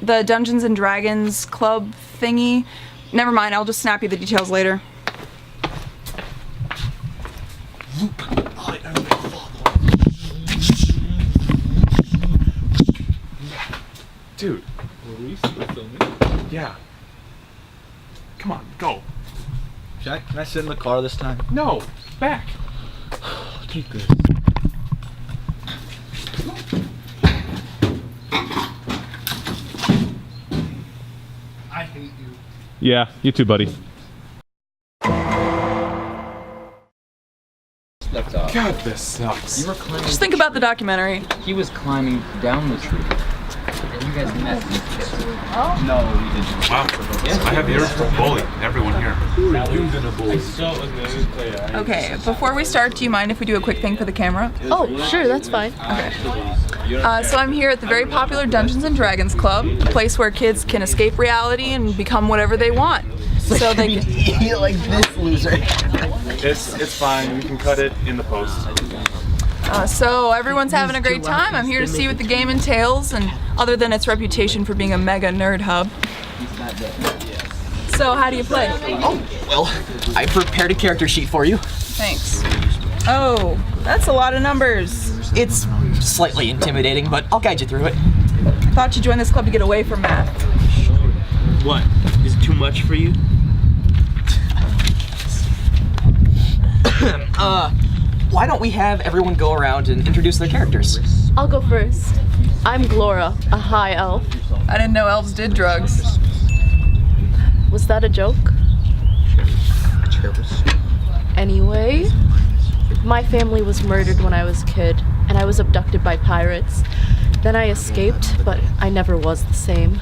The Dungeons and Dragons club thingy. Never mind, I'll just snap you the details later. Dude. Were we still filming? Yeah. Come on, go. Can I sit in the car this time? No, back. Keep this. I hate you. Yeah, you too, buddy. God, this sucks. You were climbing. Just think about the documentary. He was climbing down the tree. And you guys met. No, we didn't. Wow. I have the urge to bully everyone here. Okay, before we start, do you mind if we do a quick thing for the camera? Oh, sure, that's fine. Okay. So I'm here at the very popular Dungeons and Dragons Club, a place where kids can escape reality and become whatever they want. So they can like this loser. It's fine. We can cut it in the post. So everyone's having a great time. I'm here to see what the game entails, and other than its reputation for being a mega nerd hub. So how do you play? Oh, well, I prepared a character sheet for you. Thanks. Oh, that's a lot of numbers. It's slightly intimidating, but I'll guide you through it. I thought you joined this club to get away from math. What? Is it too much for you? Why don't we have everyone go around and introduce their characters? I'll go first. I'm Glora, a high elf. I didn't know elves did drugs. Was that a joke? Anyway, my family was murdered when I was a kid, and I was abducted by pirates. Then I escaped, but I never was the same.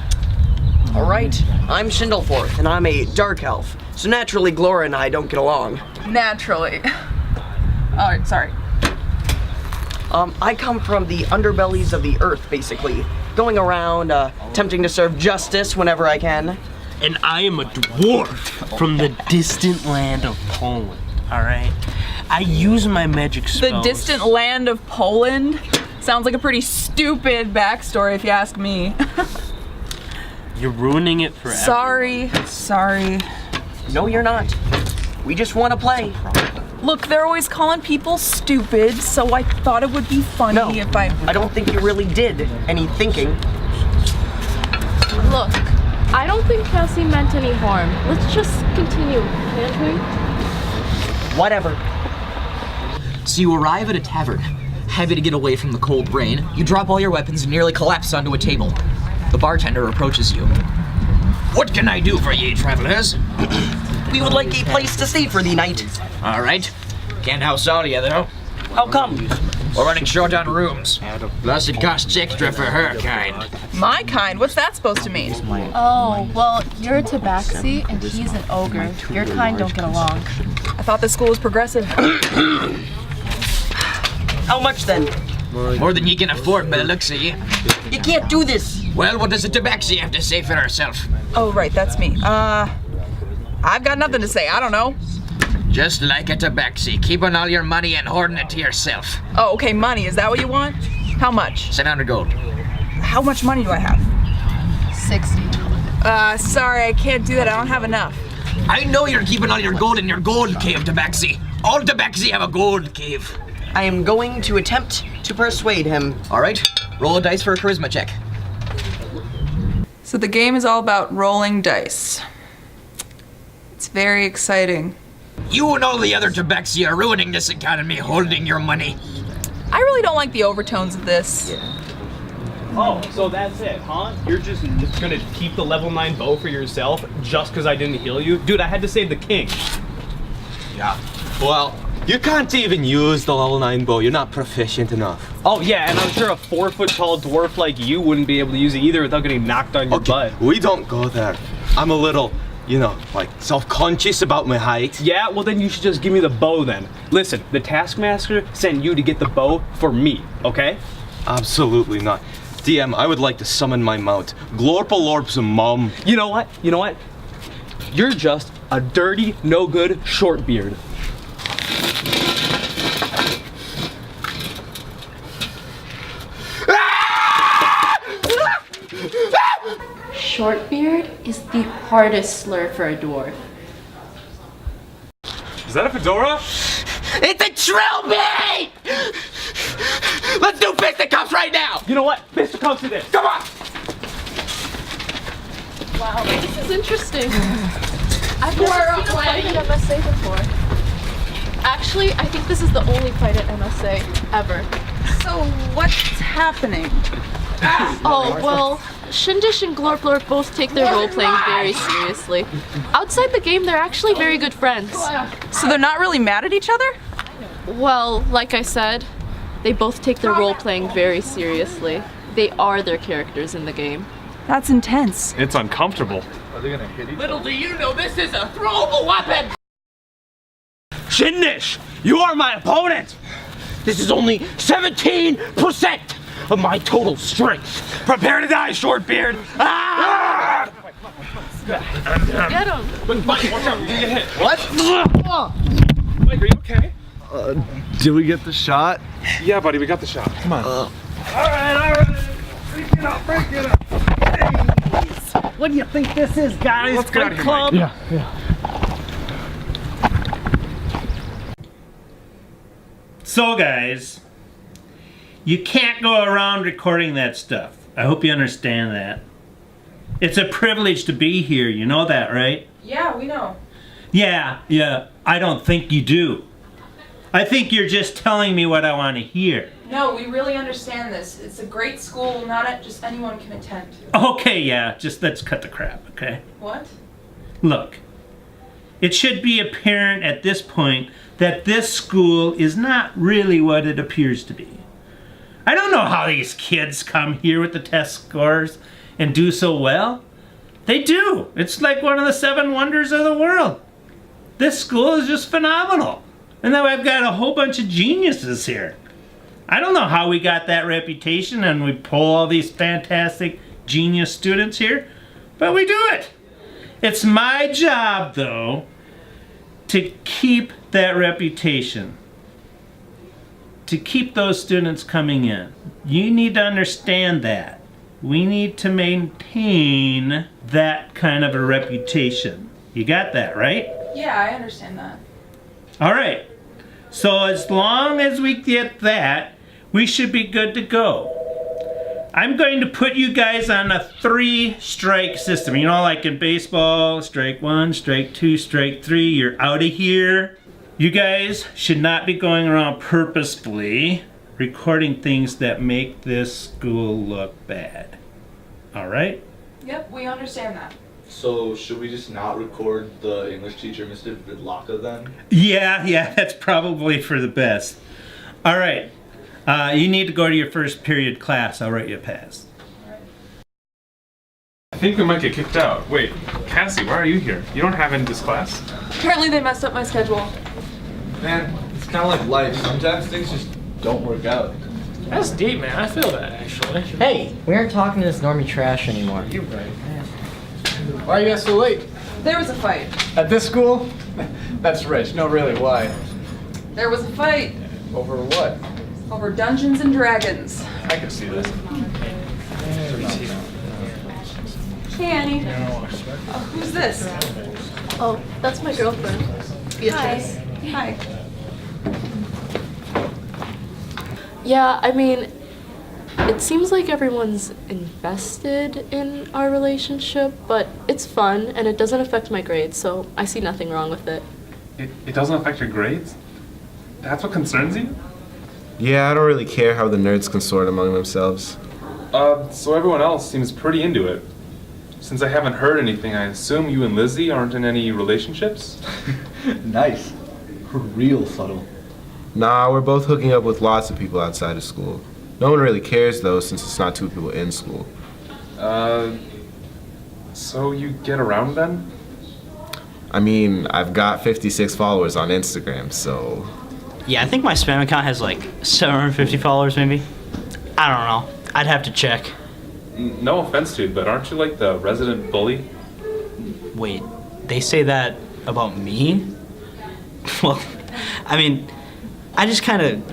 All right, I'm Schindleforth, and I'm a dark elf. So naturally, Glora and I don't get along. Naturally. Alright, sorry. I come from the underbellies of the earth, basically. Going around, attempting to serve justice whenever I can. And I am a dwarf from the distant land of Poland, alright? I use my magic spells. The distant land of Poland? Sounds like a pretty stupid backstory if you ask me. You're ruining it for Sorry. No, you're not. We just want to play. Look, they're always calling people stupid, so I thought it would be funny if I don't think you really did any thinking. Look, I don't think Cassie meant any harm. Let's just continue, can't we? Whatever. So you arrive at a tavern, heavy to get away from the cold rain. You drop all your weapons and nearly collapse onto a table. The bartender approaches you. What can I do for ye, travelers? We would like a place to stay for the night. All right. Can't house all of you, though. How come? We're running short on rooms. Plus, it costs extra for her kind. My kind? What's that supposed to mean? Oh, well, you're a tabaxi and he's an ogre. Your kind don't get along. I thought this school was progressive. How much then? More than you can afford by the looks of you. You can't do this. Well, what does a tabaxi have to say for herself? Oh, right, that's me. I've got nothing to say. I don't know. Just like a tabaxi, keeping all your money and hoarding it to yourself. Oh, okay, money. Is that what you want? How much? 700 gold. How much money do I have? 60. Sorry, I can't do that. I don't have enough. I know you're keeping all your gold in your gold cave, tabaxi. All tabaxi have a gold cave. I am going to attempt to persuade him. All right, roll a dice for a charisma check. So the game is all about rolling dice. It's very exciting. You and all the other tabaxi are ruining this economy, holding your money. I really don't like the overtones of this. Oh, so that's it, huh? You're just gonna keep the level 9 bow for yourself just because I didn't heal you? Dude, I had to save the king. Yeah, well, you can't even use the level 9 bow. You're not proficient enough. Oh yeah, and I'm sure a 4-foot-tall dwarf like you wouldn't be able to use it either without getting knocked on your butt. We don't go there. I'm a little, you know, like self-conscious about my height. Yeah, well then you should just give me the bow then. Listen, the Taskmaster sent you to get the bow for me, okay? Absolutely not. DM, I would like to summon my mount. Glorpalorp's mom. You know what? You're just a dirty, no good shortbeard. Shortbeard is the hardest slur for a dwarf. Is that a fedora? It's a trilby! Let's do fisticuffs right now! You know what? Fisticuffs it is. Come on! Wow, this is interesting. I've never seen a fight at MSA before. Actually, I think this is the only fight at MSA ever. So what's happening? Oh, well, Shindish and Glorplorp both take their role-playing very seriously. Outside the game, they're actually very good friends. So they're not really mad at each other? Well, like I said, they both take their role-playing very seriously. They are their characters in the game. That's intense. It's uncomfortable. Are they gonna hit each other? Little do you know, this is a throwable weapon! Shindish, you are my opponent! This is only 17% of my total strength. Prepare to die, Shortbeard! Ah! Get him! Mike, watch out, you're gonna get hit. What? Mike, are you okay? Did we get the shot? Yeah, buddy, we got the shot. Come on. All right. Break it up, break it up. Jeez. What do you think this is, guys? Let's get out of here, Club? Mike. Yeah. So, guys, you can't go around recording that stuff. I hope you understand that. It's a privilege to be here, you know that, right? Yeah, we know. Yeah, I don't think you do. I think you're just telling me what I want to hear. No, we really understand this. It's a great school, not just anyone can attend. Okay, yeah, just let's cut the crap, okay? What? Look, it should be apparent at this point that this school is not really what it appears to be. I don't know how these kids come here with the test scores and do so well. They do. It's like one of the 7 wonders of the world. This school is just phenomenal. And then I've got a whole bunch of geniuses here. I don't know how we got that reputation and we pull all these fantastic genius students here, but we do it. It's my job, though, to keep that reputation, to keep those students coming in. You need to understand that. We need to maintain that kind of a reputation. You got that, right? Yeah, I understand that. All right. So as long as we get that, we should be good to go. I'm going to put you guys on a 3-strike system. You know, like in baseball, strike 1, strike 2, strike 3, you're out of here. You guys should not be going around purposefully recording things that make this school look bad. All right? Yep, we understand that. So should we just not record the English teacher, Mr. Vidlaka, then? Yeah, that's probably for the best. All right. You need to go to your first period class. I'll write you a pass. I think we might get kicked out. Wait, Cassie, why are you here? You don't have any this class. Apparently they messed up my schedule. Man, it's kind of like life. Sometimes things just don't work out. That's deep, man. I feel that, actually. Hey, we aren't talking to this normie trash anymore. You're right. Why are you guys so late? There was a fight. At this school? That's rich. No, really, why? There was a fight. Over what? Over Dungeons and Dragons. I can see this. Hey, Annie. Who's this? Oh, that's my girlfriend, Beatrice. Hi. Yeah, I mean, it seems like everyone's invested in our relationship, but it's fun and it doesn't affect my grades, so I see nothing wrong with it. It doesn't affect your grades? That's what concerns you? Yeah, I don't really care how the nerds consort among themselves. So everyone else seems pretty into it. Since I haven't heard anything, I assume you and Lizzie aren't in any relationships? Nice. Real subtle. Nah, we're both hooking up with lots of people outside of school. No one really cares though, since it's not 2 people in school. So you get around then? I mean, I've got 56 followers on Instagram, so... Yeah, I think my spam account has like 750 followers maybe. I don't know. I'd have to check. No offense, dude, but aren't you like the resident bully? Wait, they say that about me? Well, I mean,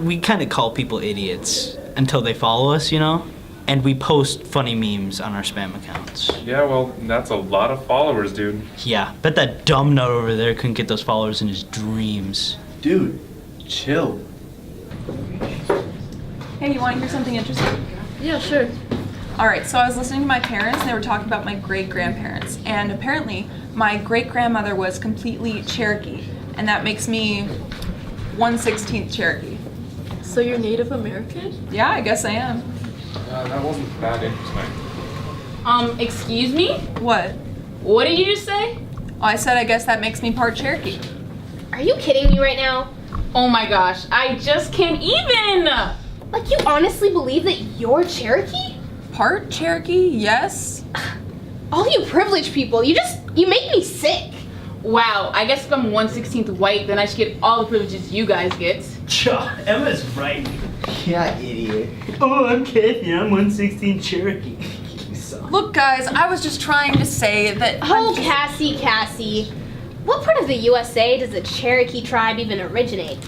we kind of call people idiots until they follow us, you know? And we post funny memes on our spam accounts. Yeah, well, that's a lot of followers, dude. Yeah, bet that dumb nut over there couldn't get those followers in his dreams. Dude, chill. Hey, you want to hear something interesting? Yeah, sure. Alright, so I was listening to my parents and they were talking about my great-grandparents. And apparently, my great-grandmother was completely Cherokee. And that makes me 1/16 Cherokee. So you're Native American? Yeah, I guess I am. That wasn't that interesting. Excuse me? What? What did you just say? I said I guess that makes me part Cherokee. Are you kidding me right now? Oh my gosh, I just can't even! Like, you honestly believe that you're Cherokee? Part Cherokee, yes. All you privileged people, you make me sick. Wow, I guess if I'm 1/16 white, then I should get all the privileges you guys get. Cha, Emma's right. Yeah, idiot. Oh, I'm kidding. I'm 1/16 Cherokee. Look, guys, I was just trying to say that. Oh, Cassie. What part of the USA does the Cherokee tribe even originate?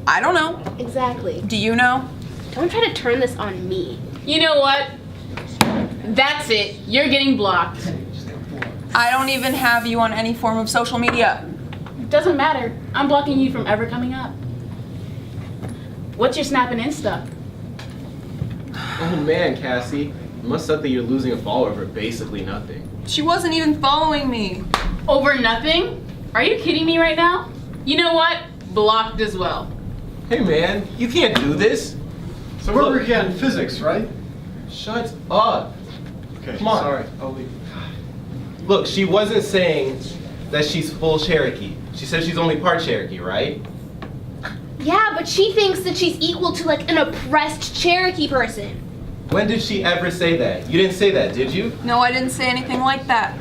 I don't know. Exactly. Do you know? Don't try to turn this on me. You know what? That's it. You're getting blocked. I don't even have you on any form of social media. Doesn't matter. I'm blocking you from ever coming up. What's your Snap and Insta? Oh man, Cassie. It must suck that you're losing a follower for basically nothing. She wasn't even following me. Over nothing? Are you kidding me right now? You know what? blocked as well. Hey man, you can't do this. So we're working on physics, right? Shut up. Okay, Come on. sorry. I'll leave. Look, she wasn't saying that she's full Cherokee. She said she's only part Cherokee, right? Yeah, but she thinks that she's equal to like an oppressed Cherokee person. When did she ever say that? You didn't say that, did you? No, I didn't say anything like that.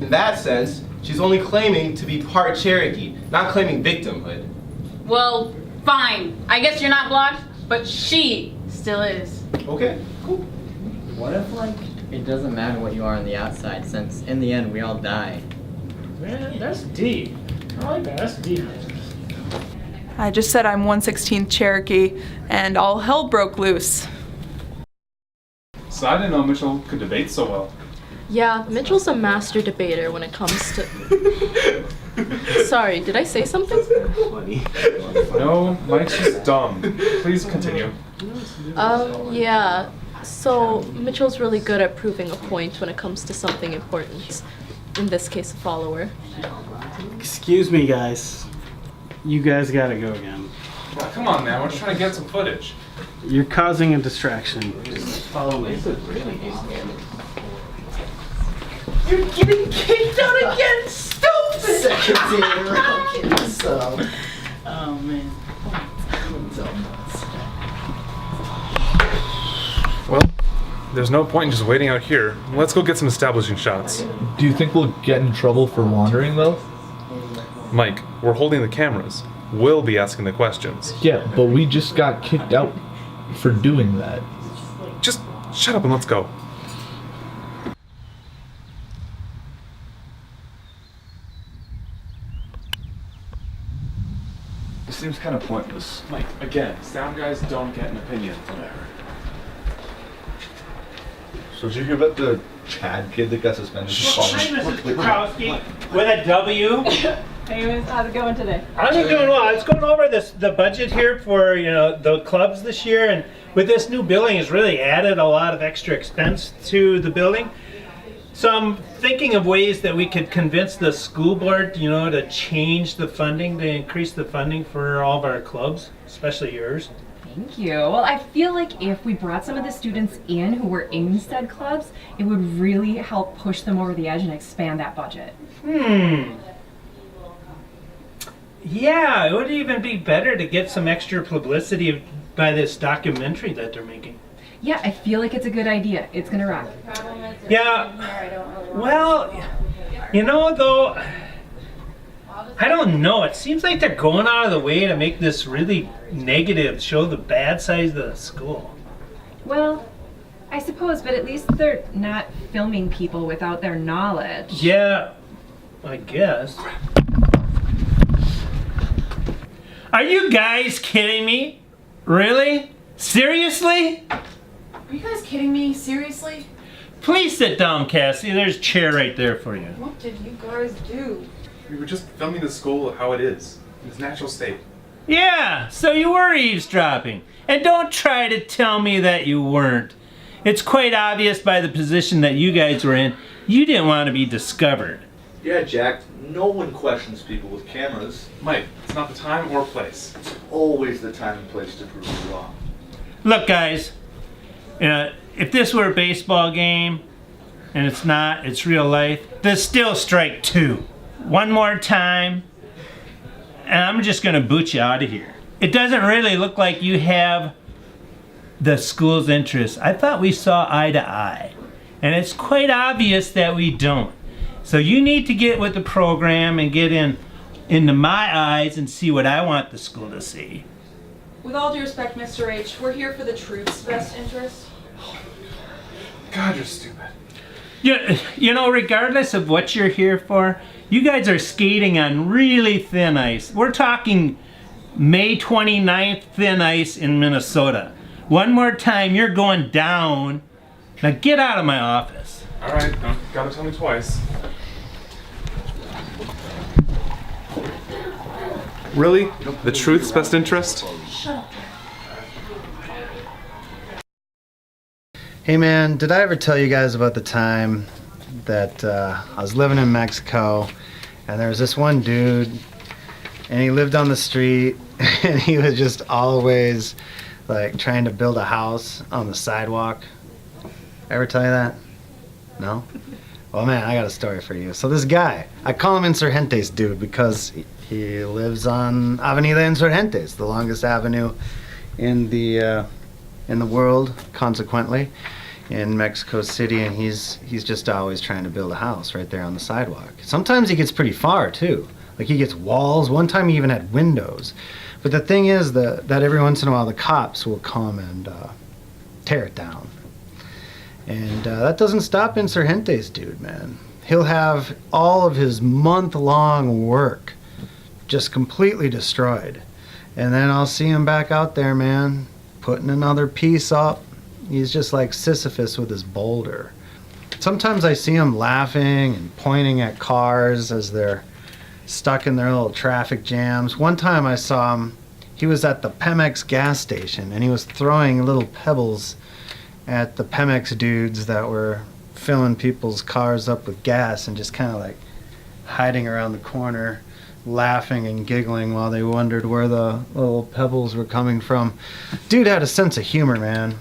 In that sense, she's only claiming to be part Cherokee, not claiming victimhood. Well, fine. I guess you're not blocked, but she still is. Okay, cool. What if, like, it doesn't matter what you are on the outside, since in the end we all die? Man, that's deep. I like that. That's deep. I just said I'm 1/16 Cherokee, and all hell broke loose. So I didn't know Mitchell could debate so well. Yeah, Mitchell's a master debater when it comes to. Sorry, did I say something? No, Mike's just dumb. Please continue. Yeah. So Mitchell's really good at proving a point when it comes to something important. In this case, a follower. Excuse me, guys. You guys gotta go again. Well, come on, man. We're just trying to get some footage. You're causing a distraction. Just follow me. You're getting kicked out again, stupid! Second day in a row, kid, so. Oh, man. Well, there's no point in just waiting out here. Let's go get some establishing shots. Do you think we'll get in trouble for wandering though? Mike, we're holding the cameras. We'll be asking the questions. Yeah, but we just got kicked out for doing that. Just shut up and let's go. It seems kind of pointless. Mike, again, sound guys don't get an opinion. Whatever. So did you hear about the Chad kid that got suspended for Hi, Mrs. Kukowski, with a W. Hey, how's it going today? I'm doing well. I was going over the budget here for the clubs this year, and with this new building, it's really added a lot of extra expense to the building. So I'm thinking of ways that we could convince the school board, to change the funding, to increase the funding for all of our clubs, especially yours. Thank you. Well, I feel like if we brought some of the students in who were in said clubs, it would really help push them over the edge and expand that budget. Yeah, it would even be better to get some extra publicity by this documentary that they're making. Yeah, I feel like it's a good idea. It's gonna rock. Yeah, well, though, I don't know. It seems like they're going out of the way to make this really negative, show the bad side of the school. Well, I suppose, but at least they're not filming people without their knowledge. Yeah, I guess. Are you guys kidding me? Really? Seriously? Are you guys kidding me? Seriously? Please sit down, Cassie. There's a chair right there for you. What did you guys do? We were just filming the school how it is, in its natural state. Yeah, so you were eavesdropping. And don't try to tell me that you weren't. It's quite obvious by the position that you guys were in, you didn't want to be discovered. Yeah, Jack, no one questions people with cameras. Mike, it's not the time or place. It's always the time and place to prove you wrong. Look, guys, if this were a baseball game, and it's not, it's real life, there's still strike two. One more time, and I'm just gonna boot you out of here. It doesn't really look like you have the school's interest. I thought we saw eye to eye, and it's quite obvious that we don't. So you need to get with the program and get into my eyes and see what I want the school to see. With all due respect, Mr. H, we're here for the truth's best interest. God, you're stupid. Regardless of what you're here for, you guys are skating on really thin ice. We're talking May 29th thin ice in Minnesota. One more time, you're going down. Now get out of my office. All right, don't gotta tell me twice. Really? The truth's best interest? Shut up. Hey man, did I ever tell you guys about the time that I was living in Mexico and there was this one dude, and he lived on the street, and he was just always like trying to build a house on the sidewalk. Ever tell you that? No? Well, man, I got a story for you. So this guy, I call him Insurgentes dude because he lives on Avenida Insurgentes, the longest avenue in the world, consequently, in Mexico City, and he's just always trying to build a house right there on the sidewalk. Sometimes he gets pretty far too. Like he gets walls. One time he even had windows. But the thing is that every once in a while the cops will come and tear it down. And that doesn't stop Insurgentes dude, man. He'll have all of his month-long work just completely destroyed. And then I'll see him back out there, man, putting another piece up. He's just like Sisyphus with his boulder. Sometimes I see him laughing and pointing at cars as they're stuck in their little traffic jams. One time I saw him, he was at the Pemex gas station, and he was throwing little pebbles at the Pemex dudes that were filling people's cars up with gas and just kind of like hiding around the corner, laughing and giggling while they wondered where the little pebbles were coming from. Dude had a sense of humor, man.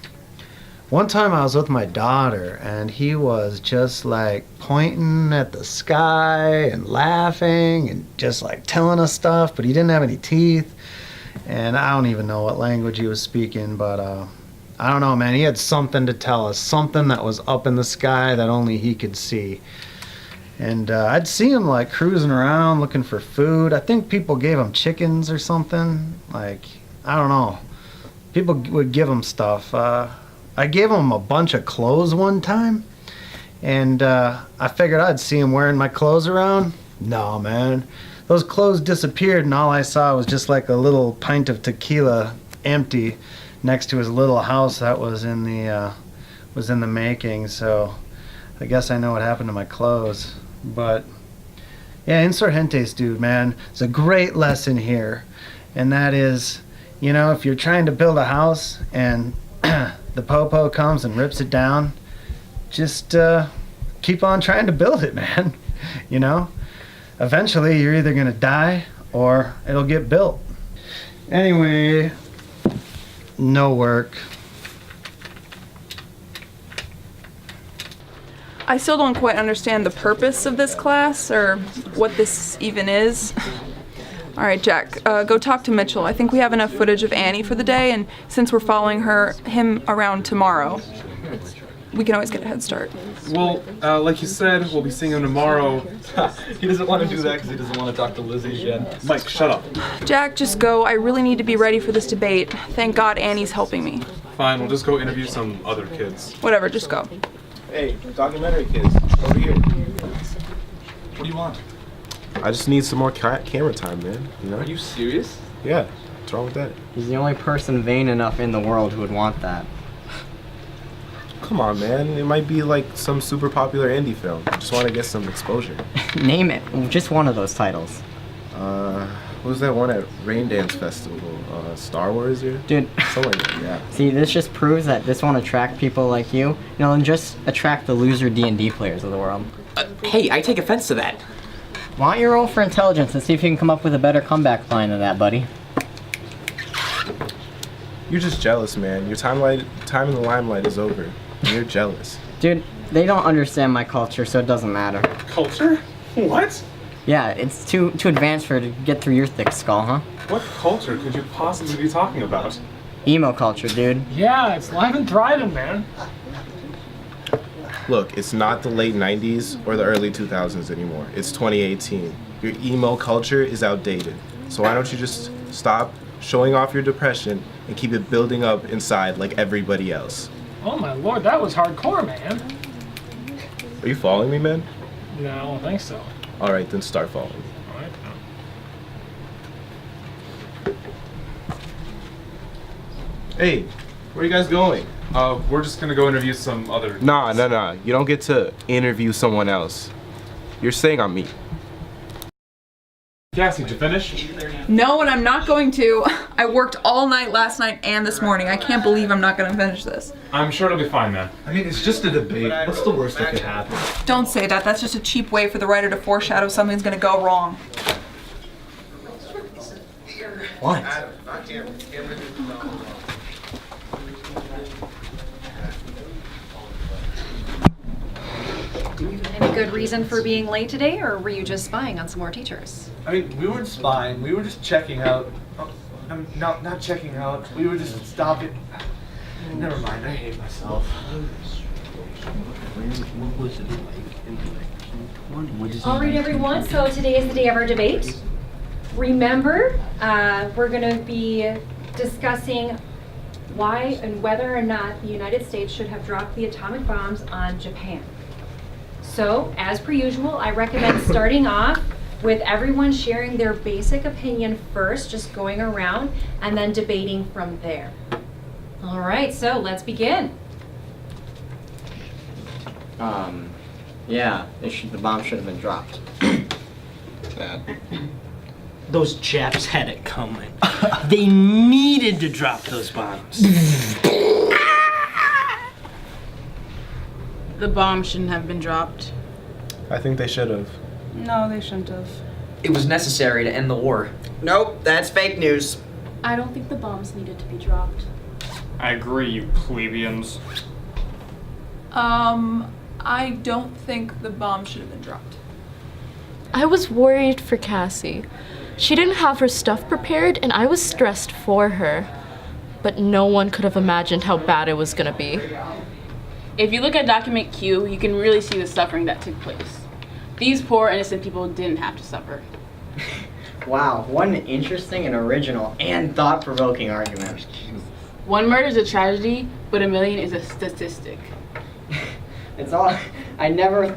One time I was with my daughter, and he was just like pointing at the sky and laughing and just like telling us stuff, but he didn't have any teeth. And I don't even know what language he was speaking, but I don't know, man. He had something to tell us, something that was up in the sky that only he could see. And I'd see him like cruising around looking for food. I think people gave him chickens or something. Like, I don't know. People would give him stuff. I gave him a bunch of clothes one time, and I figured I'd see him wearing my clothes around. No, man. Those clothes disappeared, and all I saw was just like a little pint of tequila empty next to his little house that was in the making. So I guess I know what happened to my clothes. But yeah, Insurgentes dude, man, it's a great lesson here, and that is, you know, if you're trying to build a house and the popo comes and rips it down, just keep on trying to build it, man. You know, eventually you're either gonna die or it'll get built. Anyway, no work. I still don't quite understand the purpose of this class or what this even is. All right, Jack, go talk to Mitchell. I think we have enough footage of Annie for the day, and since we're following him around tomorrow, we can always get a head start. Well, like you said, we'll be seeing him tomorrow. He doesn't want to do that because he doesn't want to talk to Lizzie yet. Mike, shut up. Jack, just go. I really need to be ready for this debate. Thank God Annie's helping me. Fine, we'll just go interview some other kids. Whatever, just go. Hey, documentary kids, over here. What do you want? I just need some more camera time, man. You know? Are you serious? Yeah. What's wrong with that? He's the only person vain enough in the world who would want that. Come on, man. It might be like some super popular indie film. I just want to get some exposure. Name it. Just one of those titles. What was that one at Rain Dance Festival? Star Wars, or dude. Something like that. Yeah. See, this just proves that this won't attract people like you, and just attract the loser D&D players of the world. Hey, I take offense to that. Why don't you roll for intelligence and see if you can come up with a better comeback line than that, buddy? You're just jealous, man. Your time in the limelight is over. And you're jealous. Dude, they don't understand my culture, so it doesn't matter. Culture? What? Yeah, it's too advanced for it to get through your thick skull, huh? What culture could you possibly be talking about? Emo culture, dude. Yeah, it's live and thriving, man. Look, it's not the late 90s or the early 2000s anymore. It's 2018. Your emo culture is outdated. So why don't you just stop showing off your depression and keep it building up inside like everybody else? Oh my lord, that was hardcore, man. Are you following me, man? No, I don't think so. All right, then start following me. All right. Hey, where are you guys going? We're just gonna go interview some other... Nah. You don't get to interview someone else. You're staying on me. Cassie, did you finish? No, and I'm not going to. I worked all night last night and this morning. I can't believe I'm not going to finish this. I'm sure it'll be fine, man. I mean, it's just a debate. What's the worst that could happen? Don't say that. That's just a cheap way for the writer to foreshadow something's going to go wrong. What? Any good reason for being late today, or were you just spying on some more teachers? I mean, we weren't spying. We were just checking out. Oh, I'm not checking out. We were just stopping. Never mind. I hate myself. What was it like in 2020? All right, everyone, so today is the day of our debate. Remember, we're going to be discussing why and whether or not the United States should have dropped the atomic bombs on Japan. So, as per usual, I recommend starting off with everyone sharing their basic opinion first, just going around, and then debating from there. All right, so let's begin. Yeah, the bomb should have been dropped. Those Japs had it coming. They needed to drop those bombs. The bomb shouldn't have been dropped. I think they should have. No, they shouldn't have. It was necessary to end the war. Nope, that's fake news. I don't think the bombs needed to be dropped. I agree, you plebeians. I don't think the bomb should have been dropped. I was worried for Cassie. She didn't have her stuff prepared, and I was stressed for her. But no one could have imagined how bad it was gonna be. If you look at document Q, you can really see the suffering that took place. These poor innocent people didn't have to suffer. Wow, what an interesting and original and thought-provoking argument. One murder is a tragedy, but a million is a statistic. It's all. I never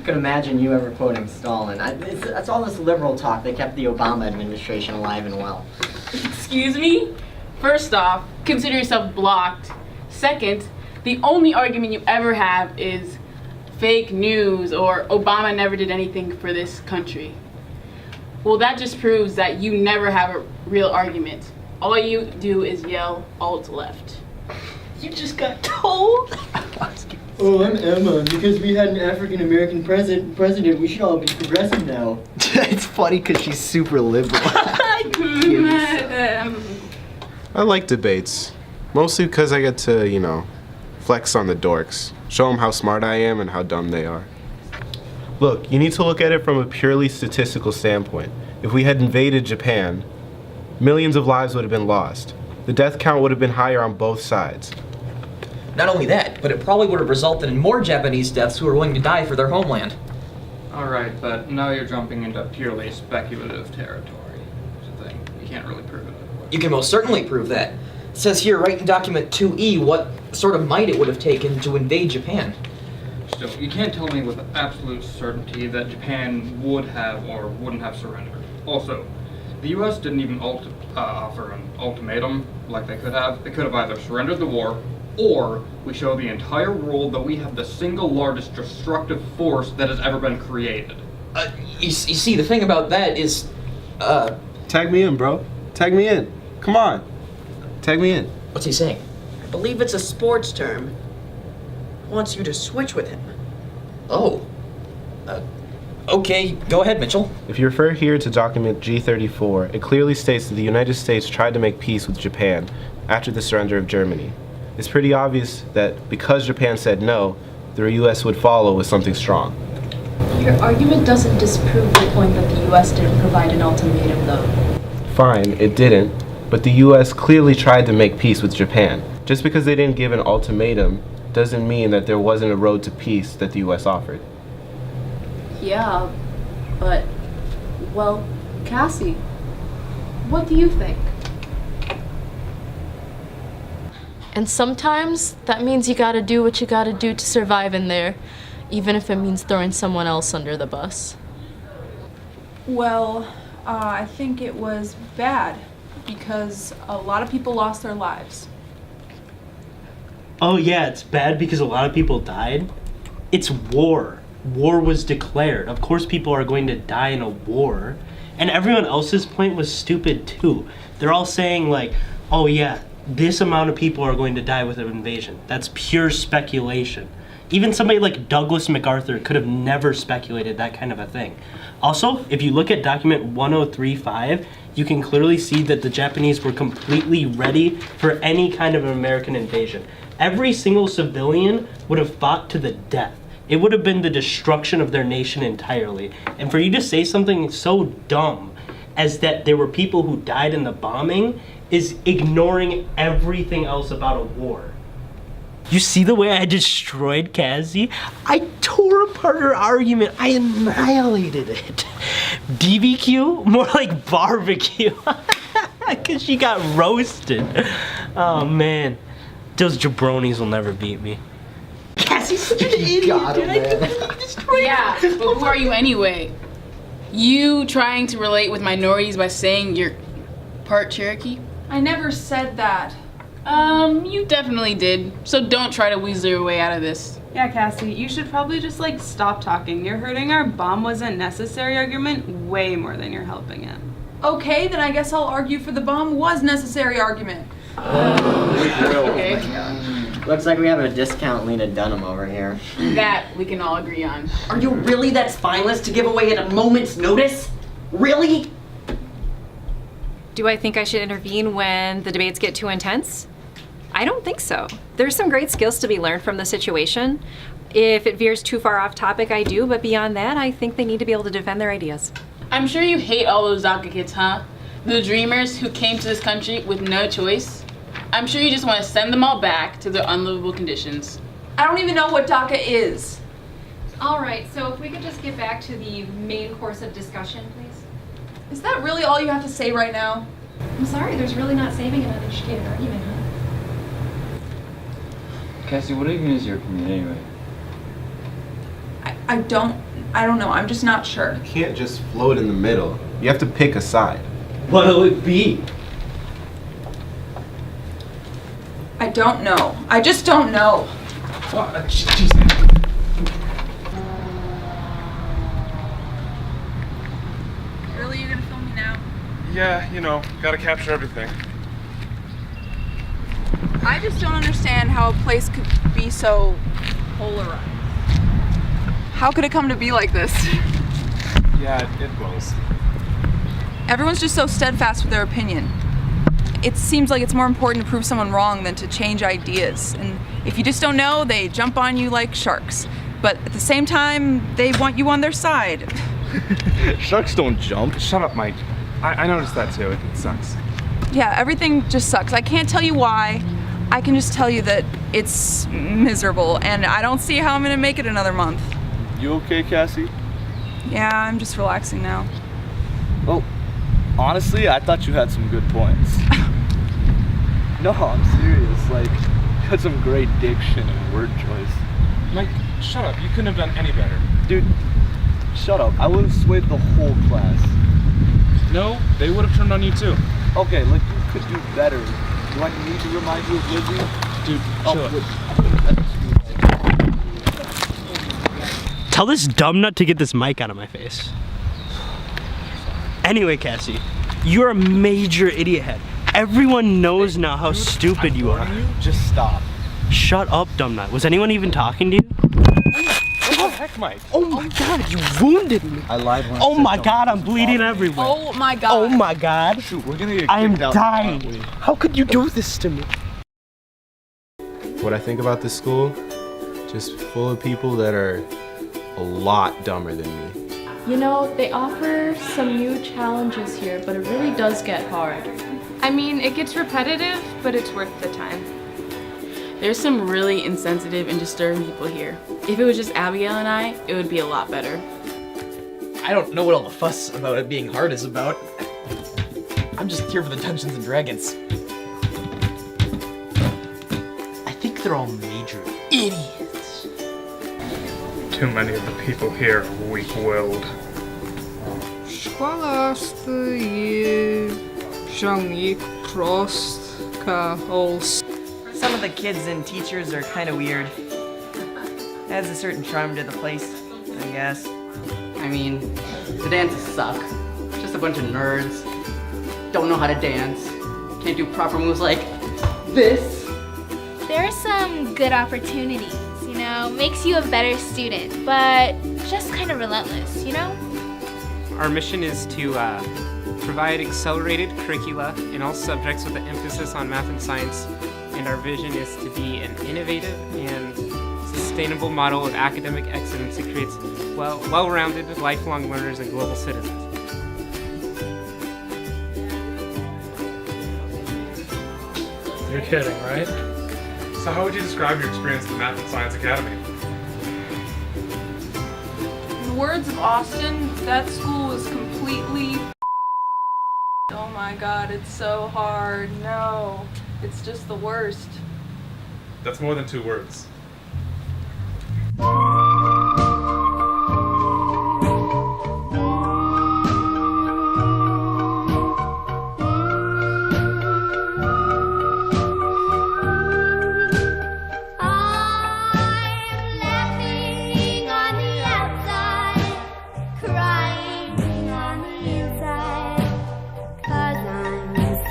could imagine you ever quoting Stalin. That's all this liberal talk that kept the Obama administration alive and well. Excuse me? First off, consider yourself blocked. Second, the only argument you ever have is fake news or Obama never did anything for this country. Well, that just proves that you never have a real argument. All you do is yell alt left. You just got told. Oh, I'm Emma. Because we had an African American president, we should all be progressive now. It's funny because she's super liberal. I like debates. Mostly because I get to, flex on the dorks. Show them how smart I am and how dumb they are. Look, you need to look at it from a purely statistical standpoint. If we had invaded Japan, millions of lives would have been lost. The death count would have been higher on both sides. Not only that, but it probably would have resulted in more Japanese deaths who are willing to die for their homeland. Alright, but now you're jumping into purely speculative territory. It's a thing. You can't really prove it. You can most certainly prove that. It says here right in document 2E what sort of might it would have taken to invade Japan. Still, you can't tell me with absolute certainty that Japan would have or wouldn't have surrendered. Also, the US didn't even offer an ultimatum like they could have. They could have either surrendered the war, or we show the entire world that we have the single largest destructive force that has ever been created. You see, the thing about that is, Tag me in, bro. Tag me in. Come on. Tag me in. What's he saying? I believe it's a sports term. Wants you to switch with him. Oh. Okay, go ahead, Mitchell. If you refer here to document G34, it clearly states that the United States tried to make peace with Japan after the surrender of Germany. It's pretty obvious that because Japan said no, the US would follow with something strong. Your argument doesn't disprove the point that the US didn't provide an ultimatum, though. Fine, it didn't, but the US clearly tried to make peace with Japan. Just because they didn't give an ultimatum doesn't mean that there wasn't a road to peace that the US offered. Yeah, but, well, Cassie, what do you think? And sometimes that means you gotta do what you gotta do to survive in there, even if it means throwing someone else under the bus. Well, I think it was bad because a lot of people lost their lives. Oh yeah, it's bad because a lot of people died. It's war. War was declared. Of course people are going to die in a war. And everyone else's point was stupid too. They're all saying like, oh yeah, this amount of people are going to die with an invasion. That's pure speculation. Even somebody like Douglas MacArthur could have never speculated that kind of a thing. Also, if you look at document 1035, you can clearly see that the Japanese were completely ready for any kind of American invasion. Every single civilian would have fought to the death. It would have been the destruction of their nation entirely. And for you to say something so dumb as that there were people who died in the bombing is ignoring everything else about a war. You see the way I destroyed Cassie? I tore apart her argument. I annihilated it. DBQ? More like barbecue. Because she got roasted. Oh, man. Those jabronis will never beat me. Cassie's such an idiot, dude. I completely destroyed her. Yeah, but who are you anyway? You trying to relate with minorities by saying you're part Cherokee? I never said that. You definitely did. So don't try to weasel your way out of this. Yeah, Cassie, you should probably just like stop talking. You're hurting our bomb wasn't necessary argument way more than you're helping it. Okay, then I guess I'll argue for the bomb was necessary argument. Okay. Looks like we have a discount Lena Dunham over here. That we can all agree on. Are you really that spineless to give away at a moment's notice? Really? Do I think I should intervene when the debates get too intense? I don't think so. There's some great skills to be learned from the situation. If it veers too far off topic, I do, but beyond that, I think they need to be able to defend their ideas. I'm sure you hate all those DACA kids, huh? The dreamers who came to this country with no choice. I'm sure you just want to send them all back to their unlivable conditions. I don't even know what DACA is. All right, so if we could just get back to the main course of discussion, please. Is that really all you have to say right now? I'm sorry, there's really not saving an uneducated argument, huh? Cassie, what even is your opinion anyway? I don't know. I'm just not sure. You can't just float in the middle. You have to pick a side. What'll it be? I don't know. I just don't know. Really, you're gonna film me now? Yeah, you know, gotta capture everything. I just don't understand how a place could be so polarized. How could it come to be like this? Yeah, it was. Everyone's just so steadfast with their opinion. It seems like it's more important to prove someone wrong than to change ideas. And if you just don't know, they jump on you like sharks. But at the same time, they want you on their side. Sharks don't jump. Shut up, Mike. I noticed that too. It sucks. Yeah, everything just sucks. I can't tell you why. I can just tell you that it's miserable, and I don't see how I'm gonna make it another month. You okay, Cassie? Yeah, I'm just relaxing now. Well, honestly, I thought you had some good points. No, I'm serious. Like, you had some great diction and word choice. Mike, shut up. You couldn't have done any better. Dude, shut up. I would have swayed the whole class. No, they would have turned on you too. Okay, like you could do better. Do I need to remind you of Lizzie? Dude, Tell this dumb nut to get this mic out of my face. Anyway, Cassie, you're a major idiot head. Everyone knows now how stupid you are. Just stop. Shut up, dumb nut. Was anyone even talking to you? What the heck, Mike? Oh my god, you wounded me. I lied when I Oh said my don't god, I'm bleeding everywhere. Oh my god. Oh my god. Shoot, we're gonna get I am kicked out, dying. aren't we? How could you do this to me? What I think about this school, just full of people that are a lot dumber than me. You know, they offer some new challenges here, but it really does get hard. I mean, it gets repetitive, but it's worth the time. There's some really insensitive and disturbing people here. If it was just Abigail and I, it would be a lot better. I don't know what all the fuss about it being hard is about. I'm just here for the Dungeons and Dragons. I think they're all major idiots. Too many of the people here are weak-willed. Szkoła stoi prostka Some of the kids and teachers are kind of weird. Adds a certain charm to the place, I guess. I mean, the dances suck. Just a bunch of nerds. Don't know how to dance. Can't do proper moves like this. There are some good opportunities, you know, makes you a better student, but just kind of relentless, you know? Our mission is to provide accelerated curricula in all subjects with an emphasis on math and science, and our vision is to be an innovative and sustainable model of academic excellence that creates well-rounded, lifelong learners and global citizens. You're kidding, right? So how would you describe your experience at the Math and Science Academy? In the words of Austin, that school was completely oh my god, it's so hard. No, it's just the worst. That's more than 2 words.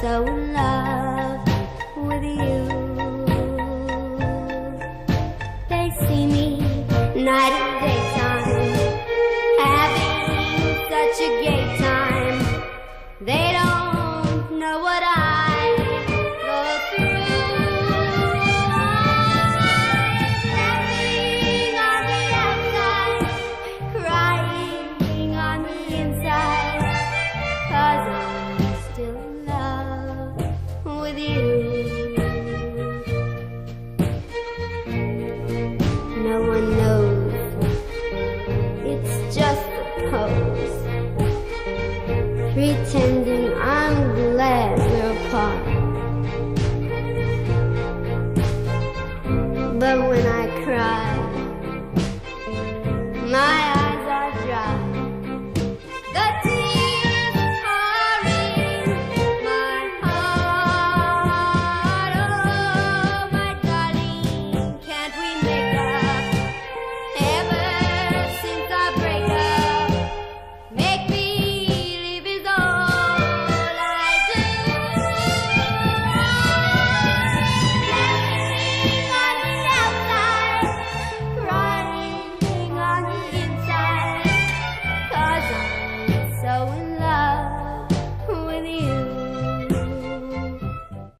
So in love with you. They see me night and daytime, having such a gay time. They don't know what I go through. I'm laughing on the outside, crying on the inside, 'cause I'm still in love with you. No one knows, it's just a pose, pretending I'm glad we're apart.